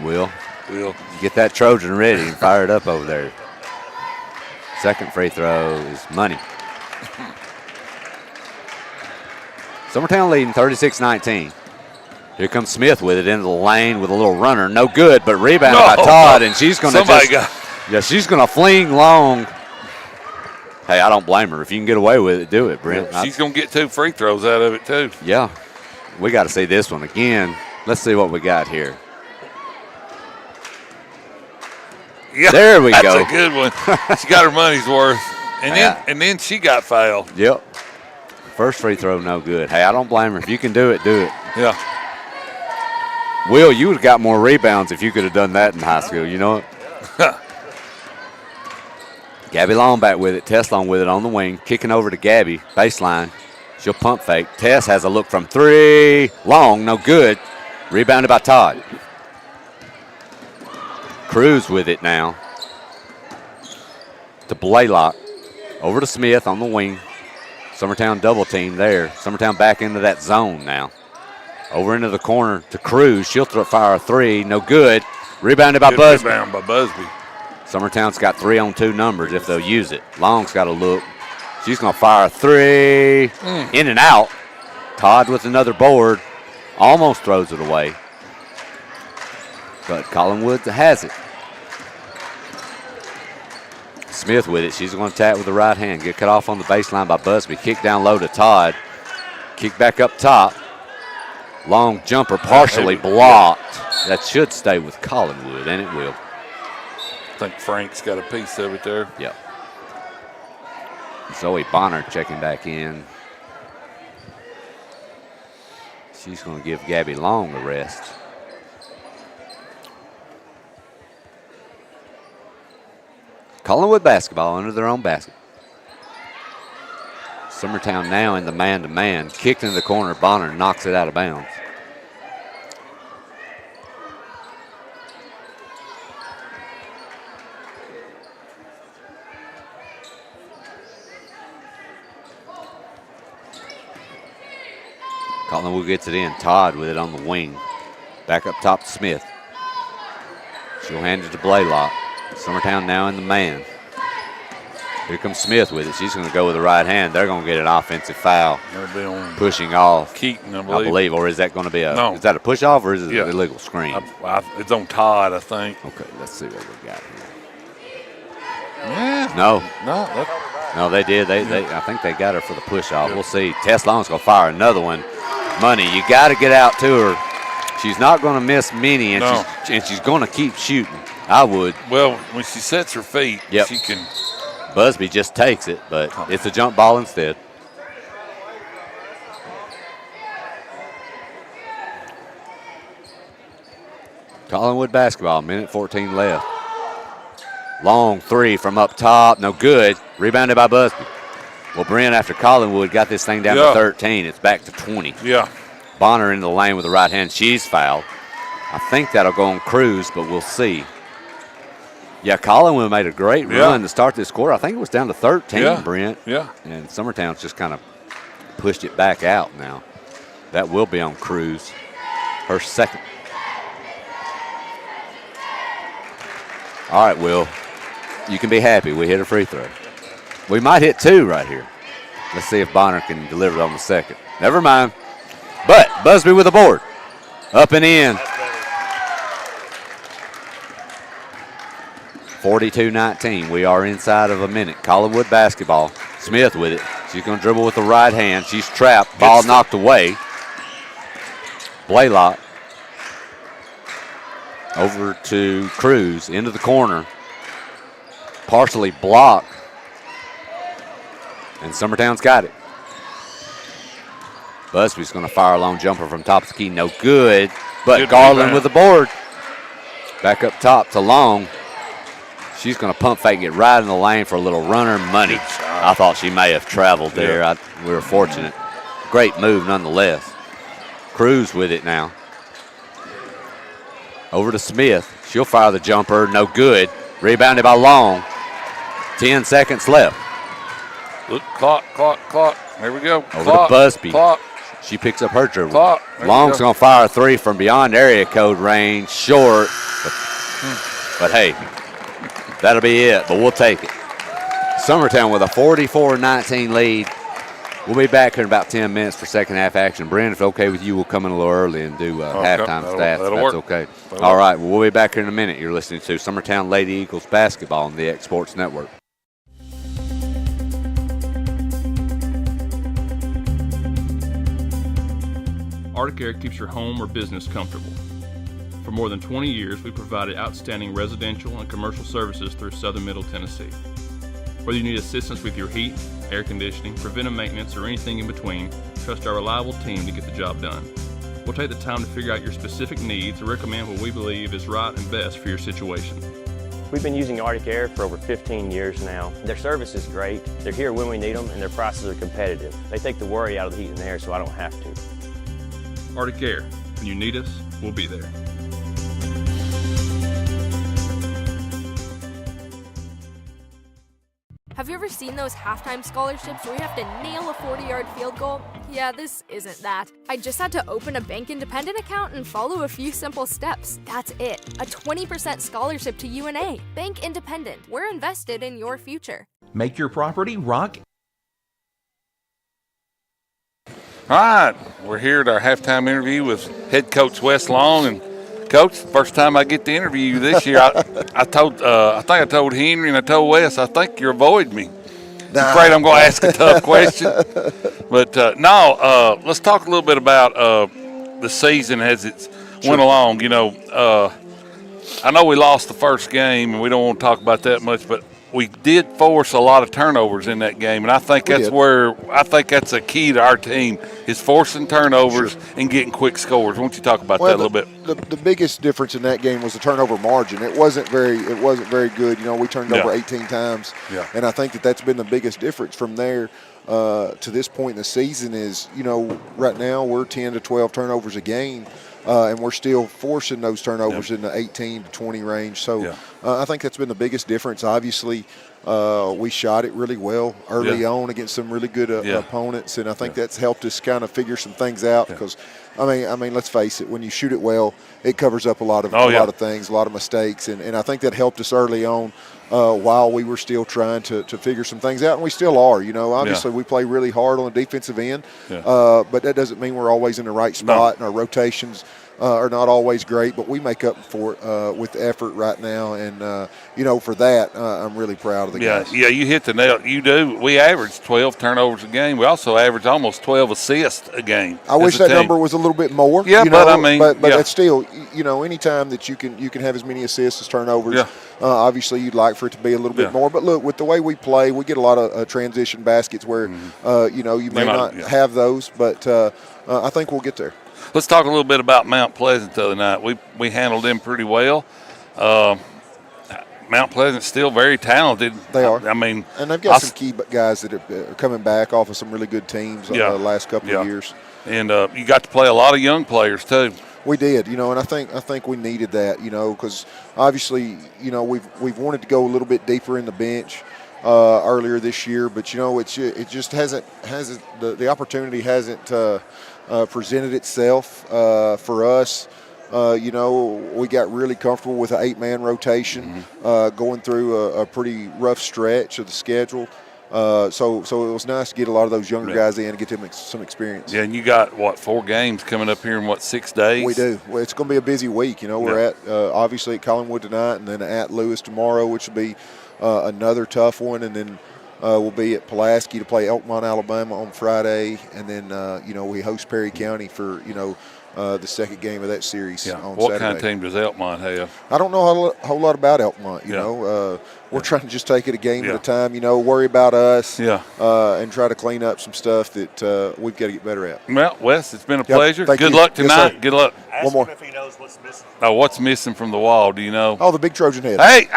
Speaker 2: Will,
Speaker 3: Will.
Speaker 2: get that Trojan ready and fire it up over there. Second free throw is money. Summertown leading 36-19. Here comes Smith with it into the lane with a little runner. No good, but rebounded by Todd, and she's going to she's going to fling Long. Hey, I don't blame her. If you can get away with it, do it, Brent.
Speaker 3: She's going to get 2 free throws out of it, too.
Speaker 2: Yeah. We got to see this one again. Let's see what we got here.
Speaker 3: Yeah,
Speaker 2: there we go.
Speaker 3: That's a good one. She got her money's worth. And then she got fouled.
Speaker 2: Yep. First free throw, no good. Hey, I don't blame her. If you can do it, do it.
Speaker 3: Yeah.
Speaker 2: Will, you would have got more rebounds if you could have done that in high school. You know it? Gabby Long back with it. Tess Long with it on the wing. Kicking over to Gabby. Baseline. She'll pump fake. Tess has a look from 3. Long, no good. Rebounded by Todd. Cruz with it now. To Blaylock. Over to Smith on the wing. Summertown double team there. Summertown back into that zone now. Over into the corner to Cruz. She'll fire a 3. No good. Rebounded by Busby.
Speaker 3: Rebound by Busby.
Speaker 2: Summertown's got 3-on-2 numbers if they'll use it. Long's got a look. She's going to fire a 3. In and out. Todd with another board. Almost throws it away. But Collinwood has it. Smith with it. She's going to tap with the right hand. Get cut off on the baseline by Busby. Kick down low to Todd. Kick back up top. Long jumper partially blocked. That should stay with Collinwood, and it will.
Speaker 3: I think Frank's got a piece of it there.
Speaker 2: Yep. Zoe Bonner checking back in. She's going to give Gabby Long the rest. Collinwood basketball under their own basket. Summertown now in the man-to-man. Kicked into the corner. Bonner knocks it out of bounds. Collinwood gets it in. Todd with it on the wing. Back up top to Smith. She'll hand it to Blaylock. Summertown now in the man. Here comes Smith with it. She's going to go with the right hand. They're going to get an offensive foul.
Speaker 3: Be on
Speaker 2: pushing off.
Speaker 3: Keaton, I
Speaker 2: I believe. Or is that going to be a
Speaker 3: No.
Speaker 2: Is that a push off or is it an illegal screen?
Speaker 3: It's on Todd, I think.
Speaker 2: Okay, let's see what we got here.
Speaker 3: Yeah.
Speaker 2: No, they did. I think they got her for the push off. We'll see. Tess Long's going to fire another one. Money, you got to get out to her. She's not going to miss many, and she's going to keep shooting. I would.
Speaker 3: Well, when she sets her feet, she can.
Speaker 2: Busby just takes it, but it's a jump ball instead. Collinwood basketball, minute 14 left. Long 3 from up top, no good. Rebounded by Busby. Well, Brent, after Collinwood got this thing down to 13, it's back to 20.
Speaker 3: Yeah.
Speaker 2: Bonner into the lane with the right hand. She's fouled. I think that'll go on Cruz, but we'll see. Yeah, Collinwood made a great run to start this quarter. I think it was down to 13, Brent.
Speaker 3: Yeah.
Speaker 2: And Summertown's just kind of pushed it back out now. That will be on Cruz. Her second. All right, Will. You can be happy. We hit a free throw. We might hit 2 right here. Let's see if Bonner can deliver it on the second. Never mind. But Busby with a board. Up and in. 42-19. We are inside of a minute. Collinwood basketball. Smith with it. She's going to dribble with the right hand. She's trapped. Ball knocked away. Blaylock. Over to Cruz. Into the corner. Partially blocked. And Summertown's got it. Busby's going to fire a long jumper from top of the key. No good. But
Speaker 3: Good
Speaker 2: Garland
Speaker 3: rebound.
Speaker 2: with the board. Back up top to Long. She's going to pump fake and get right in the lane for a little runner money. I thought she may have traveled there.
Speaker 3: Yeah.
Speaker 2: We were fortunate. Great move nonetheless. Cruz with it now. Over to Smith. She'll fire the jumper. No good. Rebounded by Long. 10 seconds left.
Speaker 3: Look, clock. There we go.
Speaker 2: Over to Busby.
Speaker 3: Clock.
Speaker 2: She picks up her dribble.
Speaker 3: Clock. There we
Speaker 2: Long's
Speaker 3: go.
Speaker 2: going to fire a three from beyond area code range. Short. But hey, that'll be it. But we'll take it. Summertown with a 44-19 lead. We'll be back here in about 10 minutes for second half action. Brent, if okay with you, we'll come in a little early and do halftime stats.
Speaker 3: That'll
Speaker 2: That's
Speaker 3: work.
Speaker 2: okay.
Speaker 3: That'll
Speaker 2: All
Speaker 3: work.
Speaker 2: right, well, we'll be back here in a minute. You're listening to Summertown Lady Eagles basketball on the X Sports Network.
Speaker 8: Arctic Air keeps your home or business comfortable. For more than 20 years, we provided outstanding residential and commercial services through Southern Middle Tennessee. Whether you need assistance with your heat, air conditioning, preventive maintenance, or anything in between, trust our reliable team to get the job done. We'll take the time to figure out your specific needs and recommend what we believe is right and best for your situation.
Speaker 9: We've been using Arctic Air for over 15 years now. Their service is great, they're here when we need them, and their prices are competitive. They take the worry out of the heat and air so I don't have to.
Speaker 8: Arctic Air, when you need us, we'll be there.
Speaker 10: Have you ever seen those halftime scholarships where you have to nail a 40-yard field goal? Yeah, this isn't that. I just had to open a Bank Independent account and follow a few simple steps. That's it. A 20% scholarship to UNA. Bank Independent. We're invested in your future.
Speaker 11: Make your property rock.
Speaker 3: All right, we're here at our halftime interview with head coach Wes Long. And Coach, first time I get to interview you this year, I think I told Henry and I told Wes, I think you're avoiding me. I'm afraid I'm going to ask a tough question. But let's talk a little bit about the season as it's went along. You know, I know we lost the first game, and we don't want to talk about that much, but we did force a lot of turnovers in that game, and I think that's a key to our team is forcing turnovers and getting quick scores. Why don't you talk about that a little bit?
Speaker 12: The biggest difference in that game was the turnover margin. It wasn't very good. You know, we turned over 18 times, and I think that's been the biggest difference from there to this point in the season. Is, you know, right now we're 10 to 12 turnovers a game. And we're still forcing those turnovers in the 18 to 20 range. So I think that's been the biggest difference. Obviously, we shot it really well early on against some really good opponents, and I think that's helped us kind of figure some things out because, I mean, let's face it, when you shoot it well, it covers up a lot of things, a lot of mistakes, and I think that helped us early on. While we were still trying to figure some things out, and we still are. You know, obviously we play really hard on the defensive end, but that doesn't mean we're always in the right spot, and our rotations are not always great, but we make up for it with effort right now, and you know, for that, I'm really proud of the guys.
Speaker 3: Yeah, you hit the nail. You do. We average 12 turnovers a game. We also average almost 12 assists a game.
Speaker 12: I wish that number was a little bit more.
Speaker 3: Yeah,
Speaker 12: you
Speaker 3: but
Speaker 12: know,
Speaker 3: I mean,
Speaker 12: but it's still, you know, anytime that you can have as many assists as turnovers. Obviously, you'd like for it to be a little bit more. But look, with the way we play, we get a lot of transition baskets where, you know, you may not have those, but I think we'll get there.
Speaker 3: Let's talk a little bit about Mount Pleasant the other night. We handled them pretty well. Mount Pleasant's still very talented.
Speaker 12: They are.
Speaker 3: I mean,
Speaker 12: and they've got some key guys that are coming back off of some really good teams the last couple of years.
Speaker 3: And you got to play a lot of young players too.
Speaker 12: We did, you know, and I think we needed that, you know, because obviously, you know, we've wanted to go a little bit deeper in the bench earlier this year, but you know, it just hasn't the opportunity hasn't presented itself for us. You know, we got really comfortable with an 8-man rotation going through a pretty rough stretch of the schedule. So it was nice to get a lot of those younger guys in and get them some experience.
Speaker 3: Yeah, and you got, 4 games coming up here in, 6 days?
Speaker 12: We do. Well, it's going to be a busy week. You know, we're at, obviously, at Collinwood tonight and then at Lewis tomorrow, which will be another tough one. And then we'll be at Pulaski to play Elkmont, Alabama on Friday, and then we host Perry County for the second game of that series on Saturday.
Speaker 3: What kind of team does Elkmont have?
Speaker 12: I don't know a whole lot about Elkmont. We're trying to just take it a game at a time. Worry about us. And try to clean up some stuff that we've got to get better at.
Speaker 3: Well, Wes, it's been a pleasure.
Speaker 12: Thank
Speaker 3: Good
Speaker 12: you.
Speaker 3: luck tonight.
Speaker 12: Yes,
Speaker 3: good luck.
Speaker 13: Ask him if he knows what's missing.
Speaker 3: Oh, what's missing from the wall? Do you know?
Speaker 12: Oh, the big Trojan head.
Speaker 3: Hey,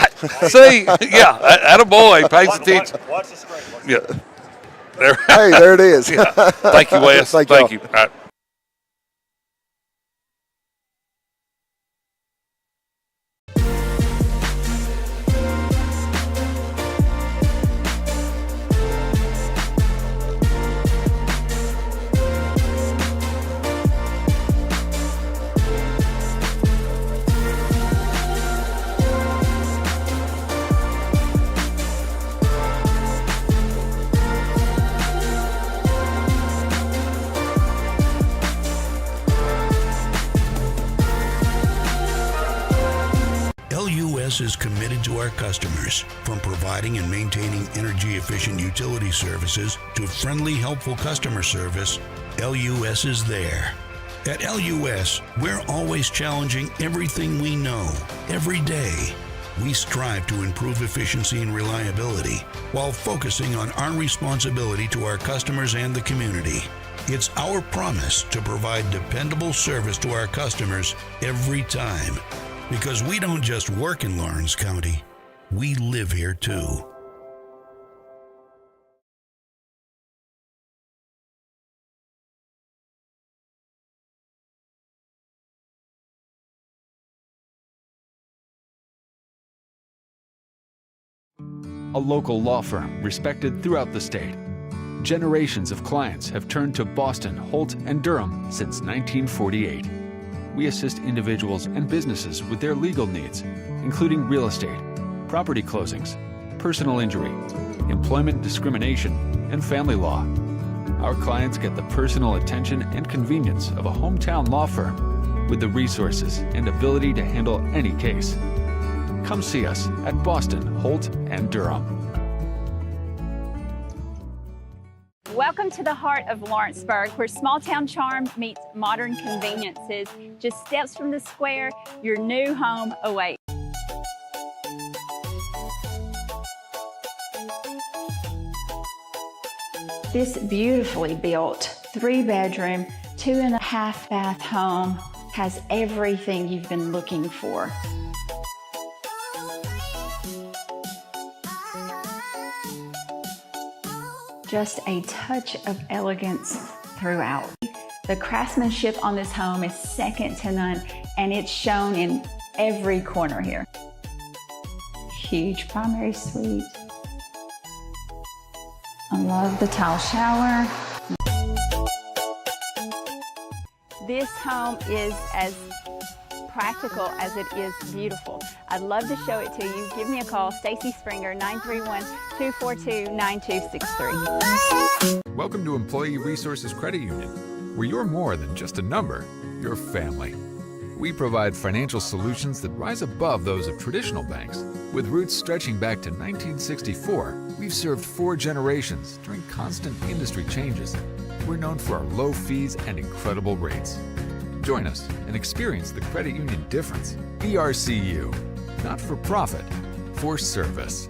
Speaker 3: see, attaboy, pays attention.
Speaker 13: Watch the screen.
Speaker 3: Yeah.
Speaker 12: Hey, there it is.
Speaker 3: Thank you, Wes. Thank you. All right.
Speaker 14: LUS is committed to our customers, from providing and maintaining energy-efficient utility services to friendly, helpful customer service. LUS is there. At LUS, we're always challenging everything we know, every day. We strive to improve efficiency and reliability while focusing on our responsibility to our customers and the community. It's our promise to provide dependable service to our customers every time. Because we don't just work in Lawrence County, we live here too.
Speaker 15: A local law firm respected throughout the state. Generations of clients have turned to Boston, Holt, and Durham since 1948. We assist individuals and businesses with their legal needs, including real estate, property closings, personal injury, employment discrimination, and family law. Our clients get the personal attention and convenience of a hometown law firm with the resources and ability to handle any case. Come see us at Boston, Holt, and Durham.
Speaker 16: Welcome to the heart of Lawrenceburg, where small-town charm meets modern conveniences. Just steps from the square, your new home awaits. This beautifully built 3-bedroom, 2.5 bath home has everything you've been looking for. Just a touch of elegance throughout. The craftsmanship on this home is second to none, and it's shown in every corner here. Huge primary suite. I love the tile shower. This home is as practical as it is beautiful. I'd love to show it to you. Give me a call, Stacy Springer, 931-242-9263.
Speaker 15: Welcome to Employee Resources Credit Union, where you're more than just a number, you're family. We provide financial solutions that rise above those of traditional banks. With roots stretching back to 1964, we've served 4 generations during constant industry changes. We're known for our low fees and incredible rates. Join us and experience the credit union difference. ERCU, not for profit, for service.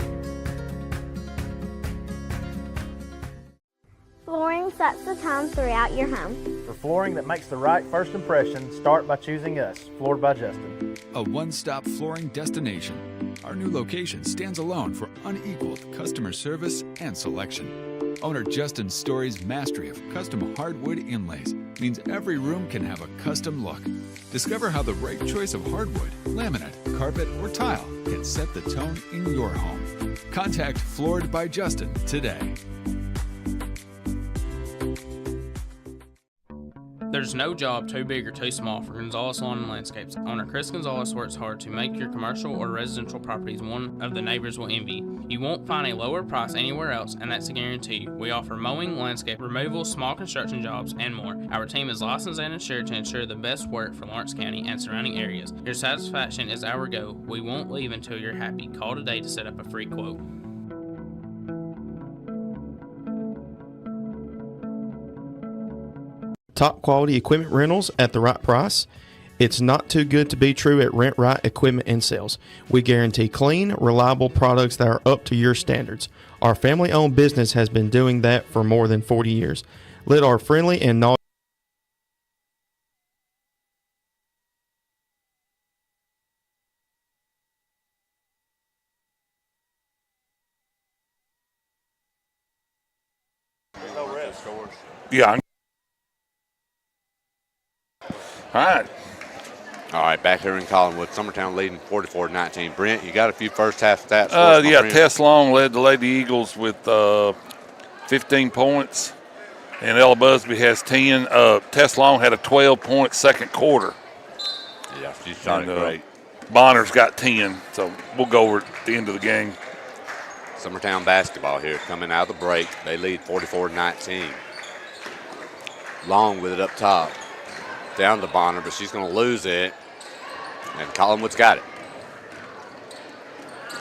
Speaker 17: Flooring sets the tone throughout your home.
Speaker 18: For flooring that makes the right first impression, start by choosing us, Floored by Justin.
Speaker 15: A one-stop flooring destination. Our new location stands alone for unequaled customer service and selection. Owner Justin Story's mastery of custom hardwood inlays means every room can have a custom look. Discover how the right choice of hardwood, laminate, carpet, or tile can set the tone in your home. Contact Floored by Justin today.
Speaker 19: There's no job too big or too small for Gonzalez Lawn and Landscapes. Owner Chris Gonzalez works hard to make your commercial or residential properties one of the neighbors will envy. You won't find a lower price anywhere else, and that's a guarantee. We offer mowing, landscape removal, small construction jobs, and more. Our team is licensed and insured to ensure the best work for Lawrence County and surrounding areas. Your satisfaction is our goal. We won't leave until you're happy. Call today to set up a free quote.
Speaker 20: top quality equipment rentals at the right price. It's not too good to be true at Rent Right Equipment and Sales. We guarantee clean, reliable products that are up to your standards. Our family-owned business has been doing that for more than 40 years. Let our friendly and knowledgeable
Speaker 3: Yeah. All
Speaker 2: right, back here in Collinwood, Summertown leading 44-19. Brent, you got a few first half stats for us,
Speaker 3: Yeah, Tess Long led the Lady Eagles with 15 points, and Ella Busby has 10. Tess Long had a 12-point second quarter.
Speaker 2: Yeah, she shot it great.
Speaker 3: Bonner's got 10, so we'll go over at the end of the game.
Speaker 2: Summertown basketball here coming out of the break. They lead 44-19. Long with it up top. Down to Bonner, but she's going to lose it. And Collinwood's got it.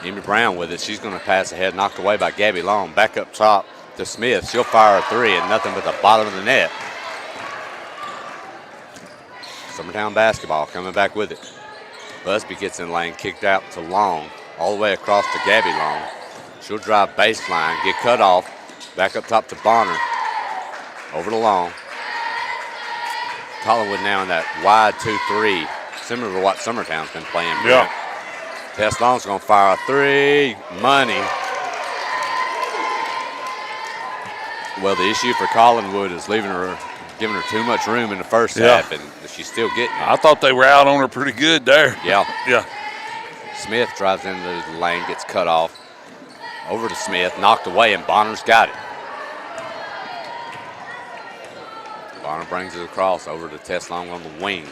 Speaker 2: Amy Brown with it. She's going to pass ahead, knocked away by Gabby Long. Back up top to Smith. She'll fire a three and nothing but the bottom of the net. Summertown basketball coming back with it. Busby gets in lane, kicked out to Long, all the way across to Gabby Long. She'll drive baseline, get cut off. Back up top to Bonner. Over to Long. Collinwood now in that wide 2-3, similar to what Summertown's been playing.
Speaker 3: Yeah.
Speaker 2: Tess Long's going to fire a three. Money. Well, the issue for Collinwood is giving her too much room in the first half, and she's still getting it.
Speaker 3: I thought they were out on her pretty good there.
Speaker 2: Yeah.
Speaker 3: Yeah.
Speaker 2: Smith drives into the lane, gets cut off. Over to Smith, knocked away, and Bonner's got it. Bonner brings it across over to Tess Long on the wing.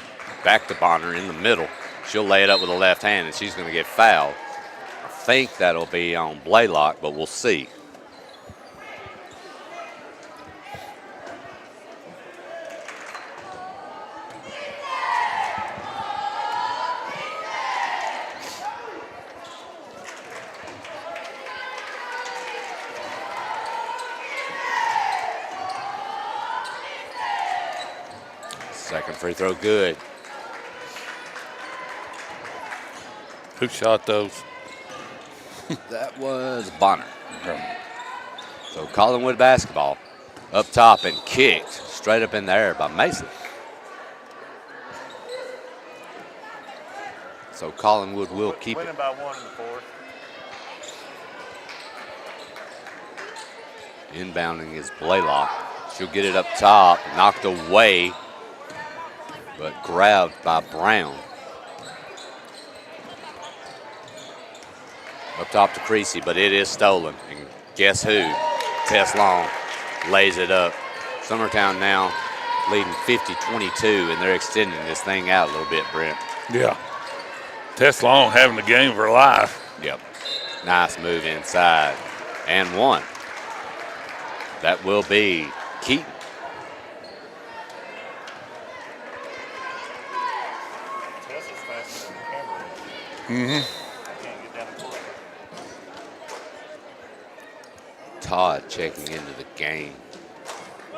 Speaker 2: Back to Bonner in the middle. She'll lay it up with the left hand, and she's going to get fouled. I think that'll be on Blaylock, but we'll see. Second free throw good.
Speaker 3: Who shot those?
Speaker 2: That was Bonner. So Collinwood basketball up top and kicked straight up in the air by Mason. So Collinwood will keep it.
Speaker 13: Winning by 1 in the fourth.
Speaker 2: Inbounding is Blaylock. She'll get it up top, knocked away, but grabbed by Brown. Up top to Creasy, but it is stolen. And guess who? Tess Long lays it up. Summertown now leading 50-22, and they're extending this thing out a little bit, Brent.
Speaker 3: Yeah. Tess Long having the game of her life.
Speaker 2: Yep. Nice move inside. And one. That will be Keaton. Todd checking into the game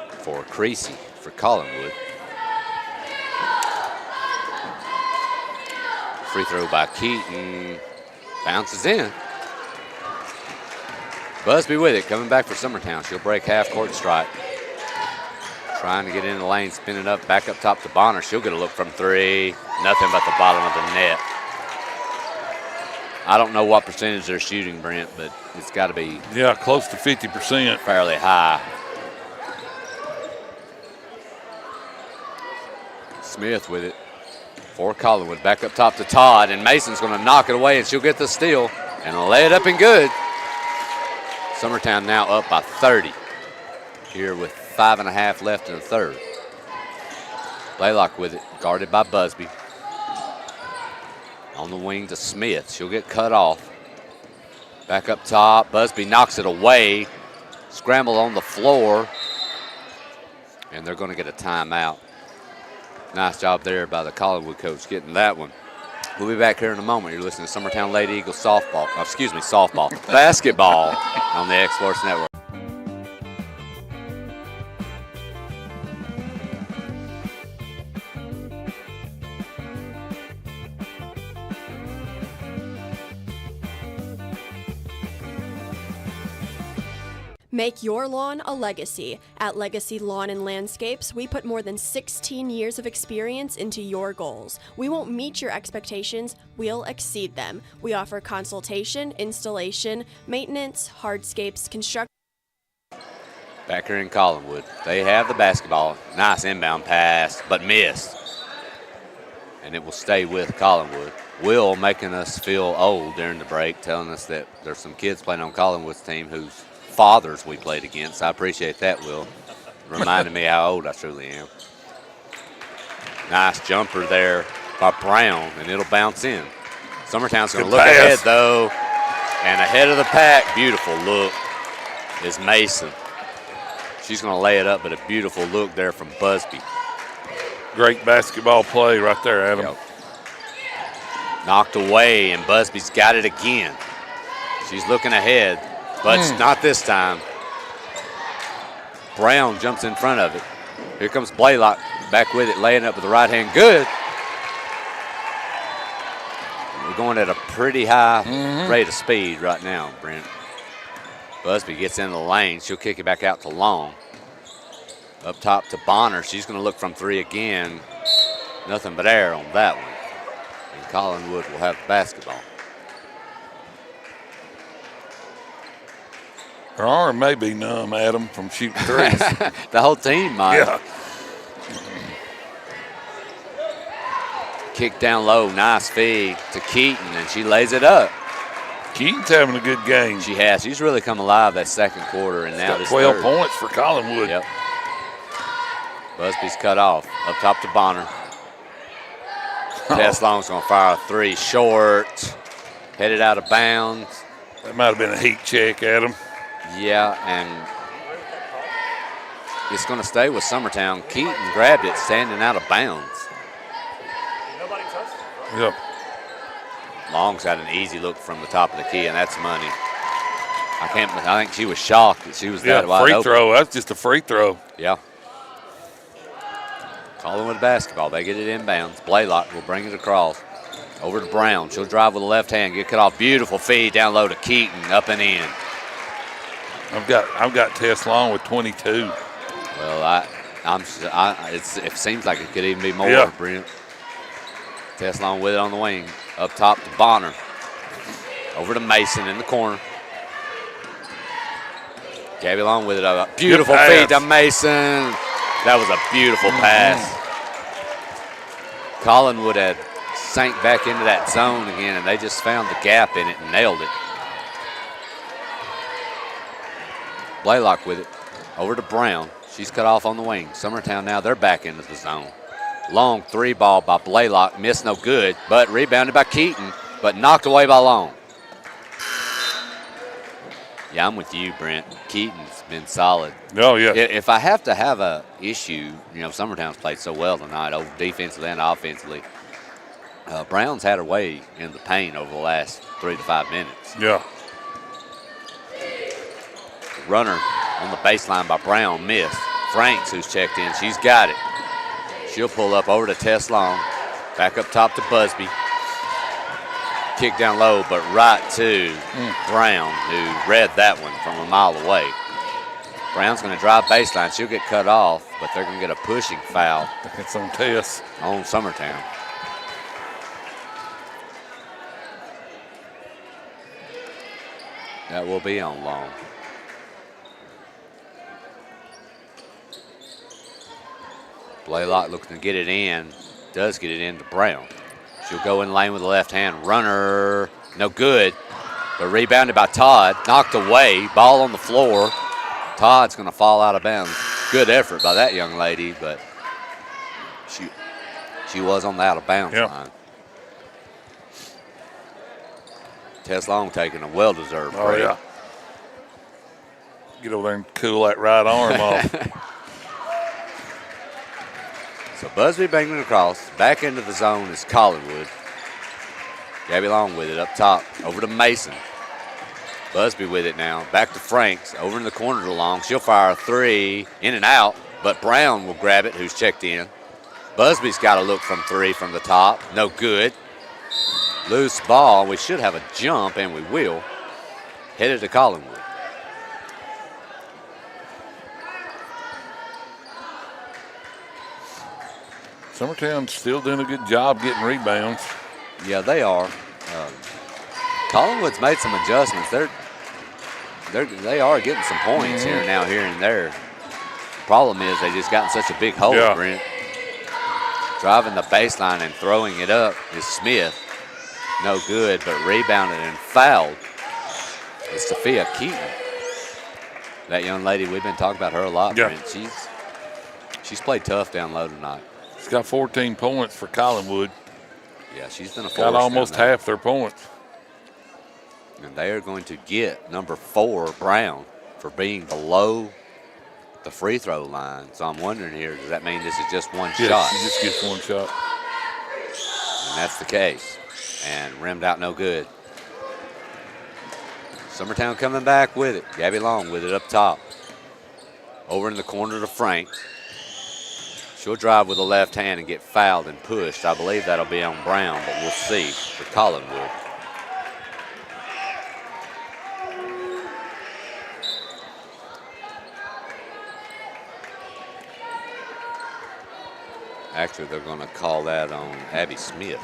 Speaker 2: for Creasy for Collinwood. Free throw by Keaton. Bounces in. Busby with it, coming back for Summertown. She'll break half court strike. Trying to get in the lane, spin it up, back up top to Bonner. She'll get a look from three. Nothing but the bottom of the net. I don't know what percentage they're shooting, Brent, but it's got to be.
Speaker 3: Yeah, close to 50%.
Speaker 2: Fairly high. Smith with it for Collinwood. Back up top to Todd, and Mason's going to knock it away, and she'll get the steal and lay it up and good. Summertown now up by 30 here with 5.5 left in the third. Blaylock with it, guarded by Busby. On the wing to Smith. She'll get cut off. Back up top. Busby knocks it away. Scramble on the floor. And they're going to get a timeout. Nice job there by the Collinwood coach getting that one. We'll be back here in a moment. You're listening to Summertown Lady Eagles softball. Basketball on the X Sports Network.
Speaker 21: Make your lawn a legacy. At Legacy Lawn and Landscapes, we put more than 16 years of experience into your goals. We won't meet your expectations, we'll exceed them. We offer consultation, installation, maintenance, hardscapes, construction.
Speaker 2: Back here in Collinwood, they have the basketball. Nice inbound pass, but missed. And it will stay with Collinwood. Will making us feel old during the break, telling us that there's some kids playing on Collinwood's team whose fathers we played against. I appreciate that, Will. Reminding me how old I truly am. Nice jumper there by Brown, and it'll bounce in. Summertown's going to look ahead, though. And ahead of the pack, beautiful look, is Mason. She's going to lay it up, but a beautiful look there from Busby.
Speaker 3: Great basketball play right there, Adam.
Speaker 2: Yep. Knocked away, and Busby's got it again. She's looking ahead, but not this time. Brown jumps in front of it. Here comes Blaylock back with it, laying up with the right hand. Good. We're going at a pretty high rate of speed right now, Brent. Busby gets into the lane. She'll kick it back out to Long. Up top to Bonner. She's going to look from three again. Nothing but air on that one. And Collinwood will have the basketball.
Speaker 3: Her arm may be numb, Adam, from shooting threes.
Speaker 2: The whole team might.
Speaker 3: Yeah.
Speaker 2: Kick down low, nice feed to Keaton, and she lays it up.
Speaker 3: Keaton's having a good game.
Speaker 2: She has. She's really come alive that second quarter, and now
Speaker 3: got
Speaker 2: this
Speaker 3: 12
Speaker 2: third.
Speaker 3: points for Collinwood.
Speaker 2: Yep. Busby's cut off. Up top to Bonner. Tess Long's going to fire a three short. Headed out of bounds.
Speaker 3: That might have been a heat check, Adam.
Speaker 2: Yeah, and it's going to stay with Summertown. Keaton grabbed it standing out of bounds.
Speaker 13: Nobody touched it, right?
Speaker 3: Yep.
Speaker 2: Long's got an easy look from the top of the key, and that's money. I think she was shocked that she was that wide
Speaker 3: free
Speaker 2: open.
Speaker 3: throw. That's just a free throw.
Speaker 2: Yeah. Collinwood basketball. They get it inbounds. Blaylock will bring it across. Over to Brown. She'll drive with the left hand. Get cut off. Beautiful feed down low to Keaton. Up and in.
Speaker 3: I've got Tess Long with 22.
Speaker 2: Well, it seems like it could even be more,
Speaker 3: Yeah.
Speaker 2: Brent. Tess Long with it on the wing. Up top to Bonner. Over to Mason in the corner. Gabby Long with it. Beautiful feed to Mason. That was a beautiful pass. Collinwood had sank back into that zone again, and they just found the gap in it and nailed it. Blaylock with it. Over to Brown. She's cut off on the wing. Summertown now, they're back into the zone. Long three ball by Blaylock. Missed no good, but rebounded by Keaton, but knocked away by Long. Yeah, I'm with you, Brent. Keaton's been solid.
Speaker 3: Oh, yeah.
Speaker 2: If I have to have a issue, Summertown's played so well tonight, both defensively and offensively. Brown's had her way in the paint over the last 3 to 5 minutes.
Speaker 3: Yeah.
Speaker 2: Runner on the baseline by Brown, missed. Franks, who's checked in, she's got it. She'll pull up over to Tess Long. Back up top to Busby. Kick down low, but right to Brown, who read that one from a mile away. Brown's going to drive baseline. She'll get cut off, but they're going to get a pushing foul.
Speaker 3: It's on Tess.
Speaker 2: On Summertown. That will be on Long. Blaylock looking to get it in. Does get it into Brown. She'll go in lane with the left hand. Runner, no good. But rebounded by Todd. Knocked away. Ball on the floor. Todd's going to fall out of bounds. Good effort by that young lady, but she was on the out of bounds line. Tess Long taking a well-deserved break.
Speaker 3: Oh, yeah. Get over there and cool that right arm off.
Speaker 2: So Busby banging it across. Back into the zone is Collinwood. Gabby Long with it up top. Over to Mason. Busby with it now. Back to Franks. Over in the corner to Long. She'll fire a three. In and out. But Brown will grab it, who's checked in. Busby's got to look from three from the top. No good. Loose ball. We should have a jump, and we will. Headed to Collinwood.
Speaker 3: Summertown's still doing a good job getting rebounds.
Speaker 2: Yeah, they are. Collinwood's made some adjustments. They are getting some points here and there. Problem is they just got in such a big hole, Brent. Driving the baseline and throwing it up is Smith. No good, but rebounded and fouled is Sophia Keaton. That young lady, we've been talking about her a lot, Brent. She's played tough down low tonight.
Speaker 3: She's got 14 points for Collinwood.
Speaker 2: Yeah, she's been a force.
Speaker 3: Got almost half their points.
Speaker 2: And they are going to get number 4, Brown, for being below the free throw line. So I'm wondering here, does that mean this is just one shot?
Speaker 3: She just gets one shot.
Speaker 2: And that's the case. And rimmed out no good. Summertown coming back with it. Gabby Long with it up top. Over in the corner to Frank. She'll drive with the left hand and get fouled and pushed. I believe that'll be on Brown, but we'll see for Collinwood. Actually, they're going to call that on Abby Smith.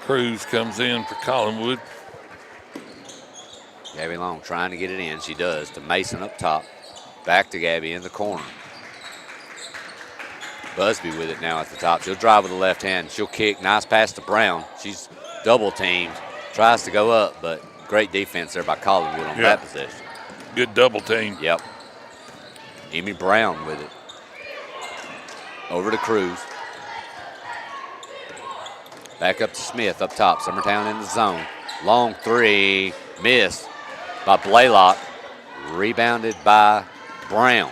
Speaker 3: Cruz comes in for Collinwood.
Speaker 2: Gabby Long trying to get it in. She does to Mason up top. Back to Gabby in the corner. Busby with it now at the top. She'll drive with the left hand. She'll kick. Nice pass to Brown. She's double teamed. Tries to go up, but great defense there by Collinwood on that possession.
Speaker 3: Good double team.
Speaker 2: Yep. Amy Brown with it. Over to Cruz. Back up to Smith up top. Summertown in the zone. Long three. Missed by Blaylock. Rebounded by Brown.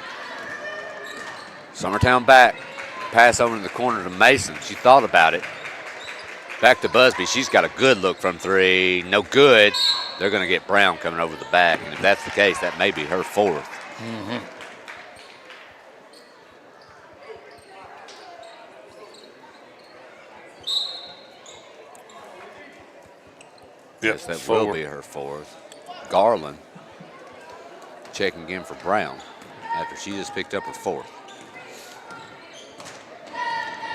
Speaker 2: Summertown back. Pass over in the corner to Mason. She thought about it. Back to Busby. She's got a good look from 3. No good. They're going to get Brown coming over the back. And if that's the case, that may be her 4th.
Speaker 3: Mm-hmm.
Speaker 2: Yes, that will be her 4th. Garland checking again for Brown after she just picked up her 4th.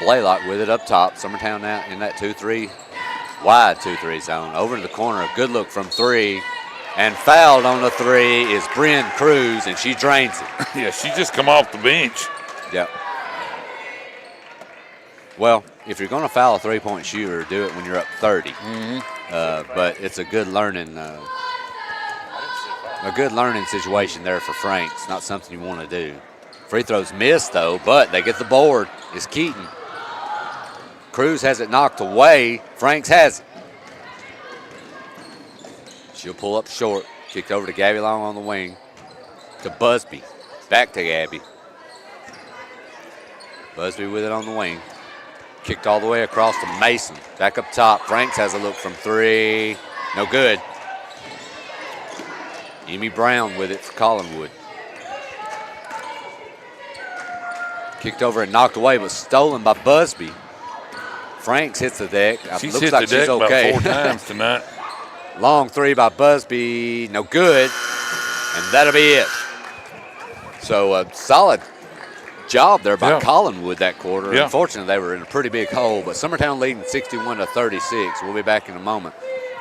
Speaker 2: Blaylock with it up top. Summertown now in that 2-3, wide 2-3 zone. Over in the corner, a good look from 3. And fouled on the 3 is Bryn Cruz, and she drains it.
Speaker 3: Yeah, she just come off the bench.
Speaker 2: Yep. Well, if you're going to foul a three-point shooter, do it when you're up 30. But it's a good learning situation there for Frank. It's not something you want to do. Free throws missed, though, but they get the board. It's Keaton. Cruz has it knocked away. Franks has it. She'll pull up short. Kicked over to Gabby Long on the wing. To Busby. Back to Gabby. Busby with it on the wing. Kicked all the way across to Mason. Back up top. Franks has a look from 3. No good. Amy Brown with it for Collinwood. Kicked over and knocked away, but stolen by Busby. Franks hits the deck.
Speaker 3: She's
Speaker 2: Looks
Speaker 3: hit
Speaker 2: like
Speaker 3: the deck
Speaker 2: she's okay.
Speaker 3: about 4 times tonight.
Speaker 2: Long 3 by Busby. No good. And that'll be it. So a solid job there by Collinwood that quarter.
Speaker 3: Yeah.
Speaker 2: Unfortunately, they were in a pretty big hole, but Summertown leading 61-36. We'll be back in a moment.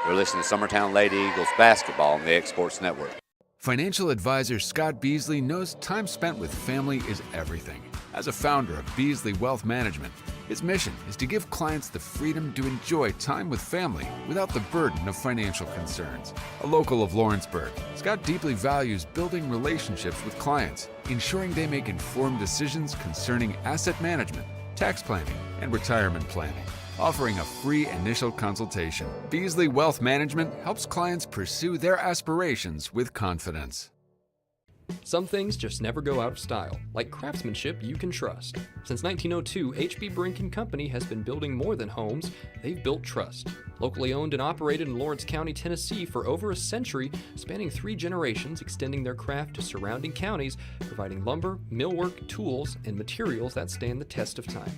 Speaker 2: We're listening to Summertown Lady Eagles basketball on the X Sports Network.
Speaker 15: Financial advisor Scott Beasley knows time spent with family is everything. As a founder of Beasley Wealth Management, his mission is to give clients the freedom to enjoy time with family without the burden of financial concerns. A local of Lawrenceburg, Scott deeply values building relationships with clients, ensuring they make informed decisions concerning asset management, tax planning, and retirement planning. Offering a free initial consultation, Beasley Wealth Management helps clients pursue their aspirations with confidence.
Speaker 1: Some things just never go out of style, like craftsmanship you can trust. Since 1902, H.B. Brink & Company has been building more than homes, they've built trust. Locally owned and operated in Lawrence County, Tennessee for over a century, spanning 3 generations, extending their craft to surrounding counties, providing lumber, millwork, tools, and materials that stand the test of time.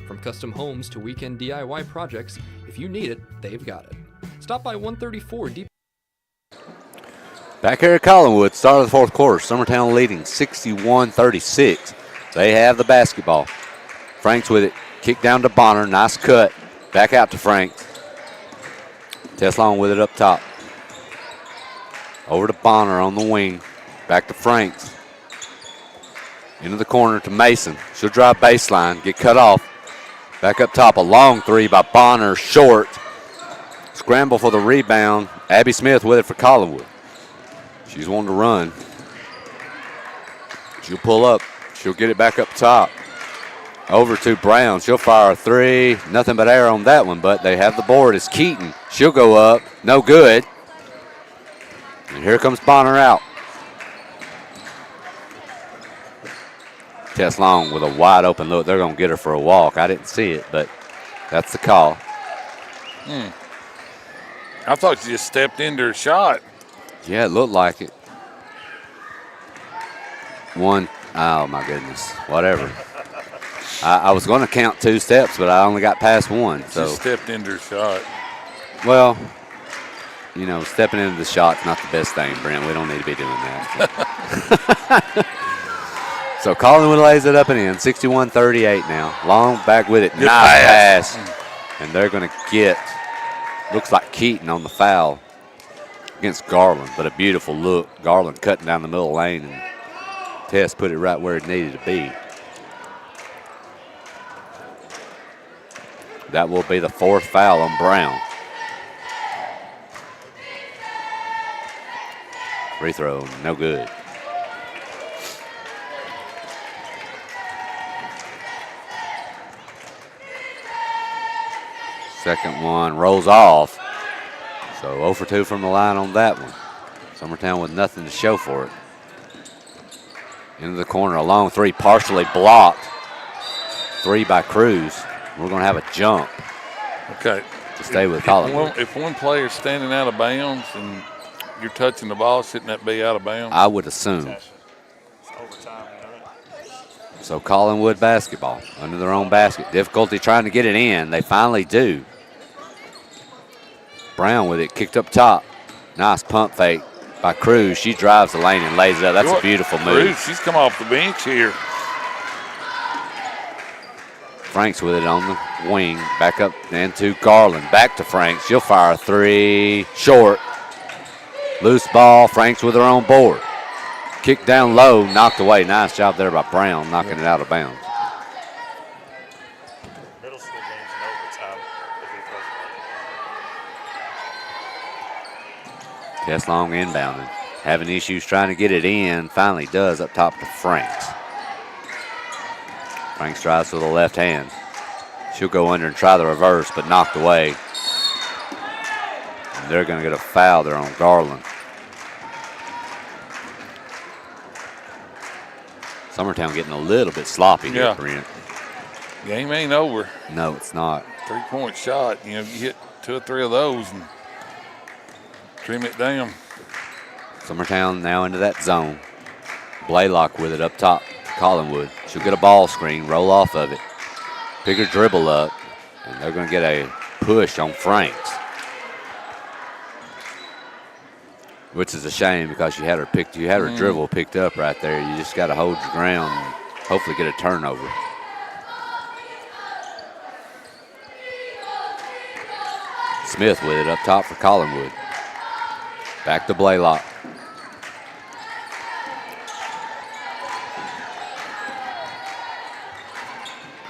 Speaker 1: From custom homes to weekend DIY projects, if you need it, they've got it. Stop by 134 Deep.
Speaker 2: Back here at Collinwood, start of the 4th quarter. Summertown leading 61-36. They have the basketball. Franks with it. Kick down to Bonner. Nice cut. Back out to Franks. Tess Long with it up top. Over to Bonner on the wing. Back to Franks. Into the corner to Mason. She'll drive baseline. Get cut off. Back up top. A long three by Bonner. Short. Scramble for the rebound. Abby Smith with it for Collinwood. She's wanting to run. She'll pull up. She'll get it back up top. Over to Brown. She'll fire a three. Nothing but air on that one, but they have the board. It's Keaton. She'll go up. No good. And here comes Bonner out. Tess Long with a wide open look. They're going to get her for a walk. I didn't see it, but that's the call.
Speaker 3: I thought she just stepped into her shot.
Speaker 2: Yeah, it looked like it. One. Oh, my goodness. Whatever. I was going to count 2 steps, but I only got past one. So
Speaker 3: She stepped into her shot.
Speaker 2: Well, you know, stepping into the shot's not the best thing, Brent. We don't need to be doing that. So Collinwood lays it up and in. 61-38 now. Long back with it. Nice pass. And they're going to get, looks like Keaton on the foul against Garland, but a beautiful look. Garland cutting down the middle lane, and Tess put it right where it needed to be. That will be the 4th foul on Brown. Free throw, no good. Second one rolls off. So 0 for 2 from the line on that one. Summertown with nothing to show for it. Into the corner, a long three, partially blocked. 3 by Cruz. We're going to have a jump.
Speaker 3: Okay.
Speaker 2: To stay with Collinwood.
Speaker 3: If one player's standing out of bounds and you're touching the ball, shouldn't that be out of bounds?
Speaker 2: I would assume. So Collinwood basketball under their own basket. Difficulty trying to get it in. They finally do. Brown with it, kicked up top. Nice pump fake by Cruz. She drives the lane and lays it up. That's a beautiful move.
Speaker 3: Cruz, she's come off the bench here.
Speaker 2: Franks with it on the wing. Back up into Garland. Back to Franks. She'll fire a three. Short. Loose ball. Franks with her own board. Kick down low. Knocked away. Nice job there by Brown, knocking it out of bounds.
Speaker 13: Middle school games in overtime.
Speaker 2: Tess Long inbounding. Having issues trying to get it in. Finally does up top to Franks. Franks drives with the left hand. She'll go under and try the reverse, but knocked away. And they're going to get a foul there on Garland. Summertown getting a little bit sloppy here, Brent.
Speaker 3: Game ain't over.
Speaker 2: No, it's not.
Speaker 3: 3-point shot. You know, you hit 2 or 3 of those and trim it down.
Speaker 2: Summertown now into that zone. Blaylock with it up top. Collinwood. She'll get a ball screen, roll off of it. Pick her dribble up, and they're going to get a push on Franks. Which is a shame because you had her dribble picked up right there. You just got to hold your ground and hopefully get a turnover. Smith with it up top for Collinwood. Back to Blaylock.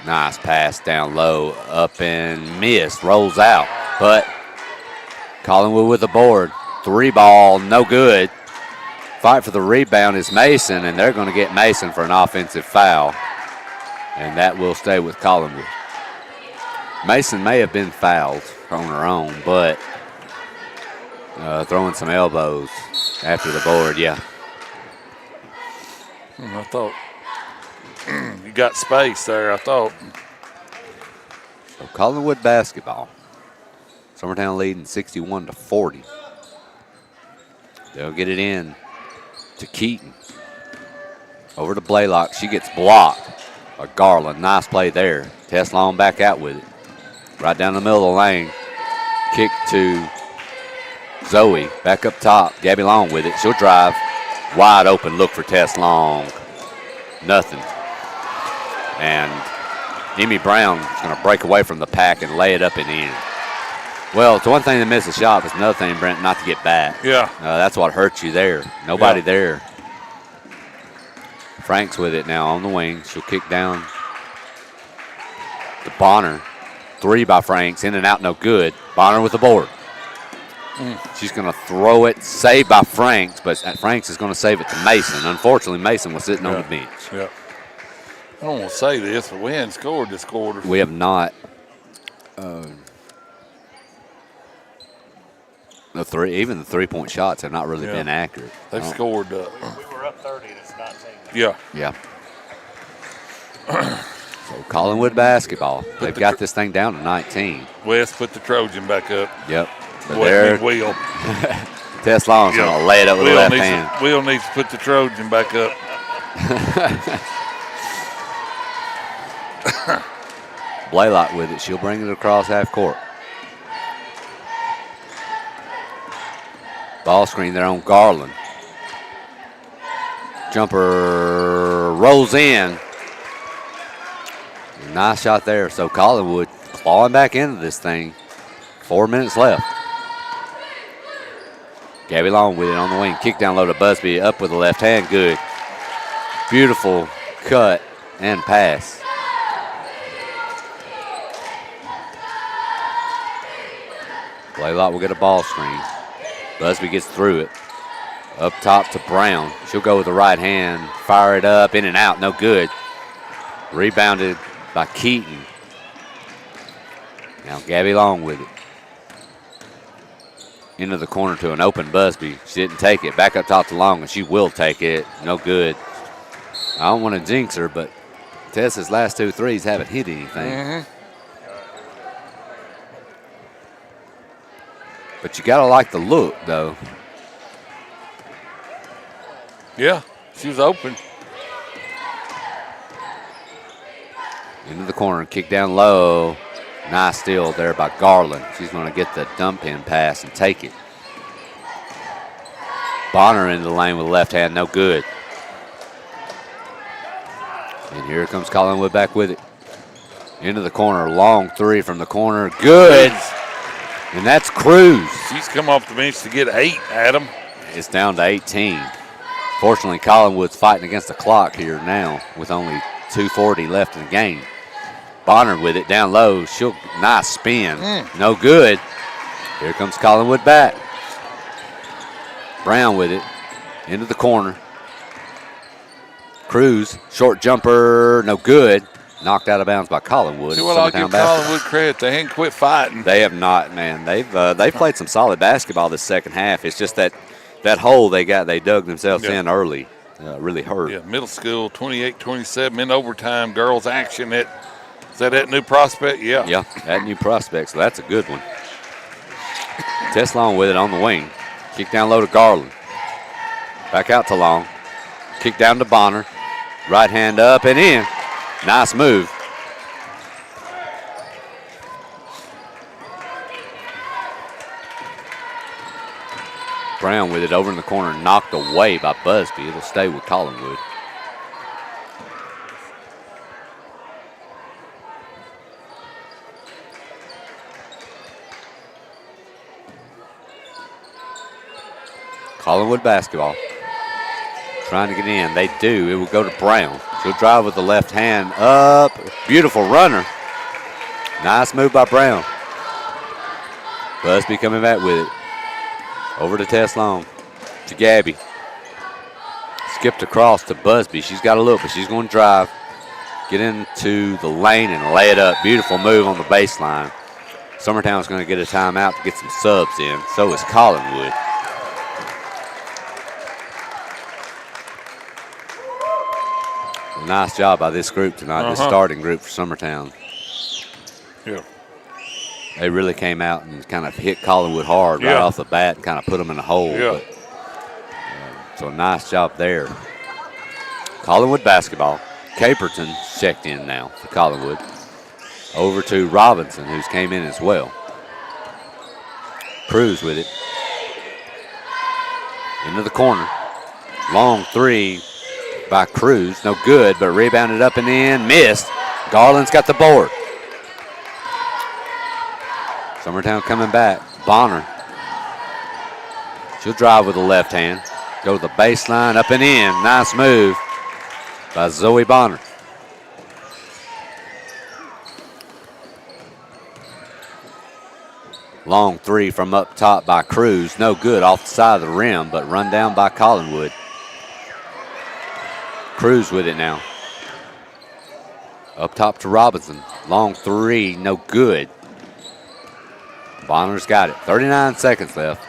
Speaker 2: Nice pass down low, up and missed, rolls out. But Collinwood with the board. 3 ball, no good. Fight for the rebound is Mason, and they're going to get Mason for an offensive foul. And that will stay with Collinwood. Mason may have been fouled on her own, but throwing some elbows after the board, yeah.
Speaker 3: I thought you got space there, I thought.
Speaker 2: So Collinwood basketball. Summertown leading 61-40. They'll get it in to Keaton. Over to Blaylock. She gets blocked by Garland. Nice play there. Tess Long back out with it. Right down the middle of the lane. Kick to Zoe. Back up top. Gabby Long with it. She'll drive. Wide open look for Tess Long. Nothing. And Amy Brown is going to break away from the pack and lay it up and in. Well, it's one thing to miss a shot, but it's another thing, Brent, not to get back.
Speaker 3: Yeah.
Speaker 2: That's what hurts you there. Nobody there. Franks with it now on the wing. She'll kick down to Bonner. 3 by Franks. In and out, no good. Bonner with the board. She's going to throw it. Saved by Franks, but Franks is going to save it to Mason. Unfortunately, Mason was sitting on the bench.
Speaker 3: Yeah. I don't want to say this, but we hadn't scored this quarter.
Speaker 2: We have not. Even the 3-point shots have not really been accurate.
Speaker 3: They've scored.
Speaker 13: We were up 30 and it's 19.
Speaker 3: Yeah.
Speaker 2: Yeah. So Collinwood basketball. They've got this thing down to 19.
Speaker 3: West put the Trojan back up.
Speaker 2: Yep. But there,
Speaker 3: Will.
Speaker 2: Tess Long's going to lay it up with the left hand.
Speaker 3: Will needs to put the Trojan back up.
Speaker 2: Blaylock with it. She'll bring it across half court. Ball screen there on Garland. Jumper rolls in. Nice shot there. So Collinwood clawing back into this thing. 4 minutes left. Gabby Long with it on the wing. Kick down low to Busby. Up with the left hand. Good. Beautiful cut and pass. Blaylock will get a ball screen. Busby gets through it. Up top to Brown. She'll go with the right hand. Fire it up. In and out. No good. Rebounded by Keaton. Now Gabby Long with it. Into the corner to an open Busby. She didn't take it. Back up top to Long, and she will take it. No good. I don't want to jinx her, but Tessa's last 2 threes haven't hit anything. But you got to like the look, though.
Speaker 3: Yeah, she was open.
Speaker 2: Into the corner, kick down low. Nice steal there by Garland. She's going to get the dump in pass and take it. Bonner into the lane with the left hand, no good. And here comes Collinwood back with it. Into the corner, long 3 from the corner, good. And that's Cruz.
Speaker 3: She's come off the bench to get 8, Adam.
Speaker 2: It's down to 18. Fortunately, Collinwood's fighting against the clock here now with only 2:40 left in the game. Bonner with it down low. She'll nice spin. No good. Here comes Collinwood back. Brown with it. Into the corner. Cruz, short jumper, no good. Knocked out of bounds by Collinwood.
Speaker 3: See what I'll give Collinwood credit. They ain't quit fighting.
Speaker 2: They have not, man. They've played some solid basketball this second half. It's just that hole they dug themselves in early really hurt.
Speaker 3: Yeah, middle school, 28-27 in overtime. Girls action is that New Prospect? Yeah.
Speaker 2: Yeah, at New Prospect, so that's a good one. Tess Long with it on the wing. Kick down low to Garland. Back out to Long. Kick down to Bonner. Right hand up and in. Nice move. Brown with it over in the corner, knocked away by Busby. It'll stay with Collinwood. Collinwood basketball. Trying to get in. They do. It will go to Brown. She'll drive with the left hand up. Beautiful runner. Nice move by Brown. Busby coming back with it. Over to Tess Long. To Gabby. Skipped across to Busby. She's got to look, but she's going to drive. Get into the lane and lay it up. Beautiful move on the baseline. Summertown's going to get a timeout to get some subs in. So is Collinwood. Nice job by this group tonight, this starting group for Summertown.
Speaker 3: Yeah.
Speaker 2: They really came out and kind of hit Collinwood hard right off the bat and kind of put them in a hole.
Speaker 3: Yeah.
Speaker 2: But, so nice job there. Collinwood basketball. Caperton checked in now for Collinwood. Over to Robinson, who's came in as well. Cruz with it. Into the corner. Long 3 by Cruz. No good, but rebounded up and in. Missed. Garland's got the board. Summertown coming back. Bonner. She'll drive with the left hand. Go to the baseline, up and in. Nice move by Zoe Bonner. Long three from up top by Cruz. No good off the side of the rim, but run down by Collinwood. Cruz with it now. Up top to Robinson. Long three, no good. Bonner's got it. 39 seconds left.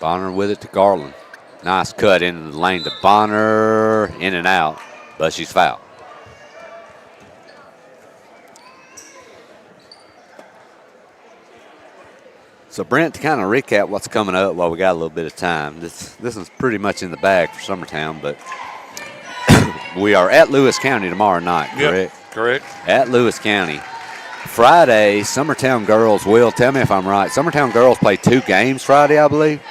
Speaker 2: Bonner with it to Garland. Nice cut into the lane to Bonner. In and out, but she's fouled. So, Brent, to kind of recap what's coming up while we got a little bit of time, this is pretty much in the bag for Summertown, but we are at Lewis County tomorrow night, correct?
Speaker 3: Yep, correct.
Speaker 2: At Lewis County. Friday, Summertown girls will, tell me if I'm right, Summertown girls play 2 games Friday, I believe.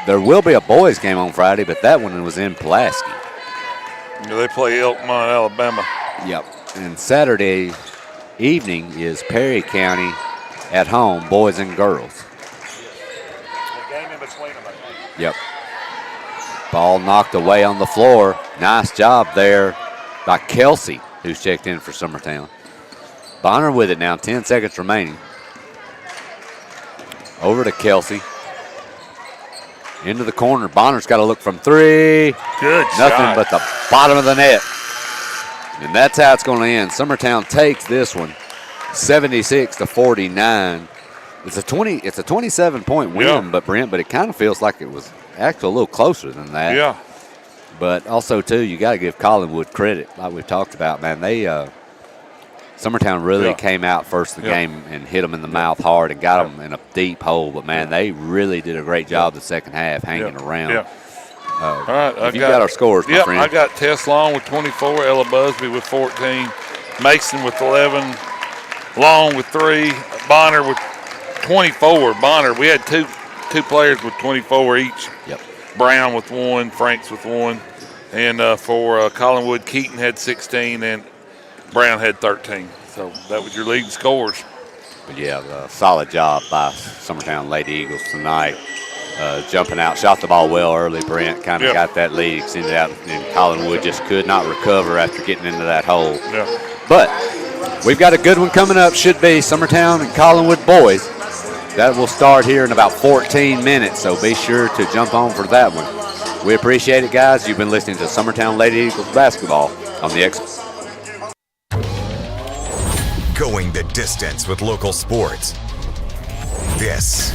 Speaker 2: There will be a boys game on Friday, but that one was in Pulaski.
Speaker 3: Yeah, they play Elkmont, Alabama.
Speaker 2: Yep. And Saturday evening is Perry County at home, boys and girls.
Speaker 13: The game in between them, I think.
Speaker 2: Yep. Ball knocked away on the floor. Nice job there by Kelsey, who's checked in for Summertown. Bonner with it now, 10 seconds remaining. Over to Kelsey. Into the corner. Bonner's got to look from 3.
Speaker 3: Good
Speaker 2: Nothing
Speaker 3: shot.
Speaker 2: but the bottom of the net. And that's how it's going to end. Summertown takes this one, 76-49. It's a 27-point win, but it kind of feels like it was actually a little closer than that.
Speaker 3: Yeah.
Speaker 2: But also too, you got to give Collinwood credit, like we've talked about. Man, they Summertown really came out first of the game and hit them in the mouth hard and got them in a deep hole. But man, they really did a great job the second half hanging around.
Speaker 3: Yeah. All right,
Speaker 2: you got our scores, my friend.
Speaker 3: I got Tess Long with 24, Ella Busby with 14, Mason with 11, Long with 3, Bonner with 24. Bonner, we had two players with 24 each.
Speaker 2: Yep.
Speaker 3: Brown with 1, Franks with 1, and for Collinwood, Keaton had 16 and Brown had 13. So that was your leading scores.
Speaker 2: But yeah, solid job by Summertown Lady Eagles tonight. Jumping out, shot the ball well early. Brent kind of got that lead extended out, and Collinwood just could not recover after getting into that hole.
Speaker 3: Yeah.
Speaker 2: But we've got a good one coming up. Should be Summertown and Collinwood boys. That will start here in about 14 minutes, so be sure to jump on for that one. We appreciate it, guys. You've been listening to Summertown Lady Eagles basketball on the X.
Speaker 4: Going the distance with local sports. This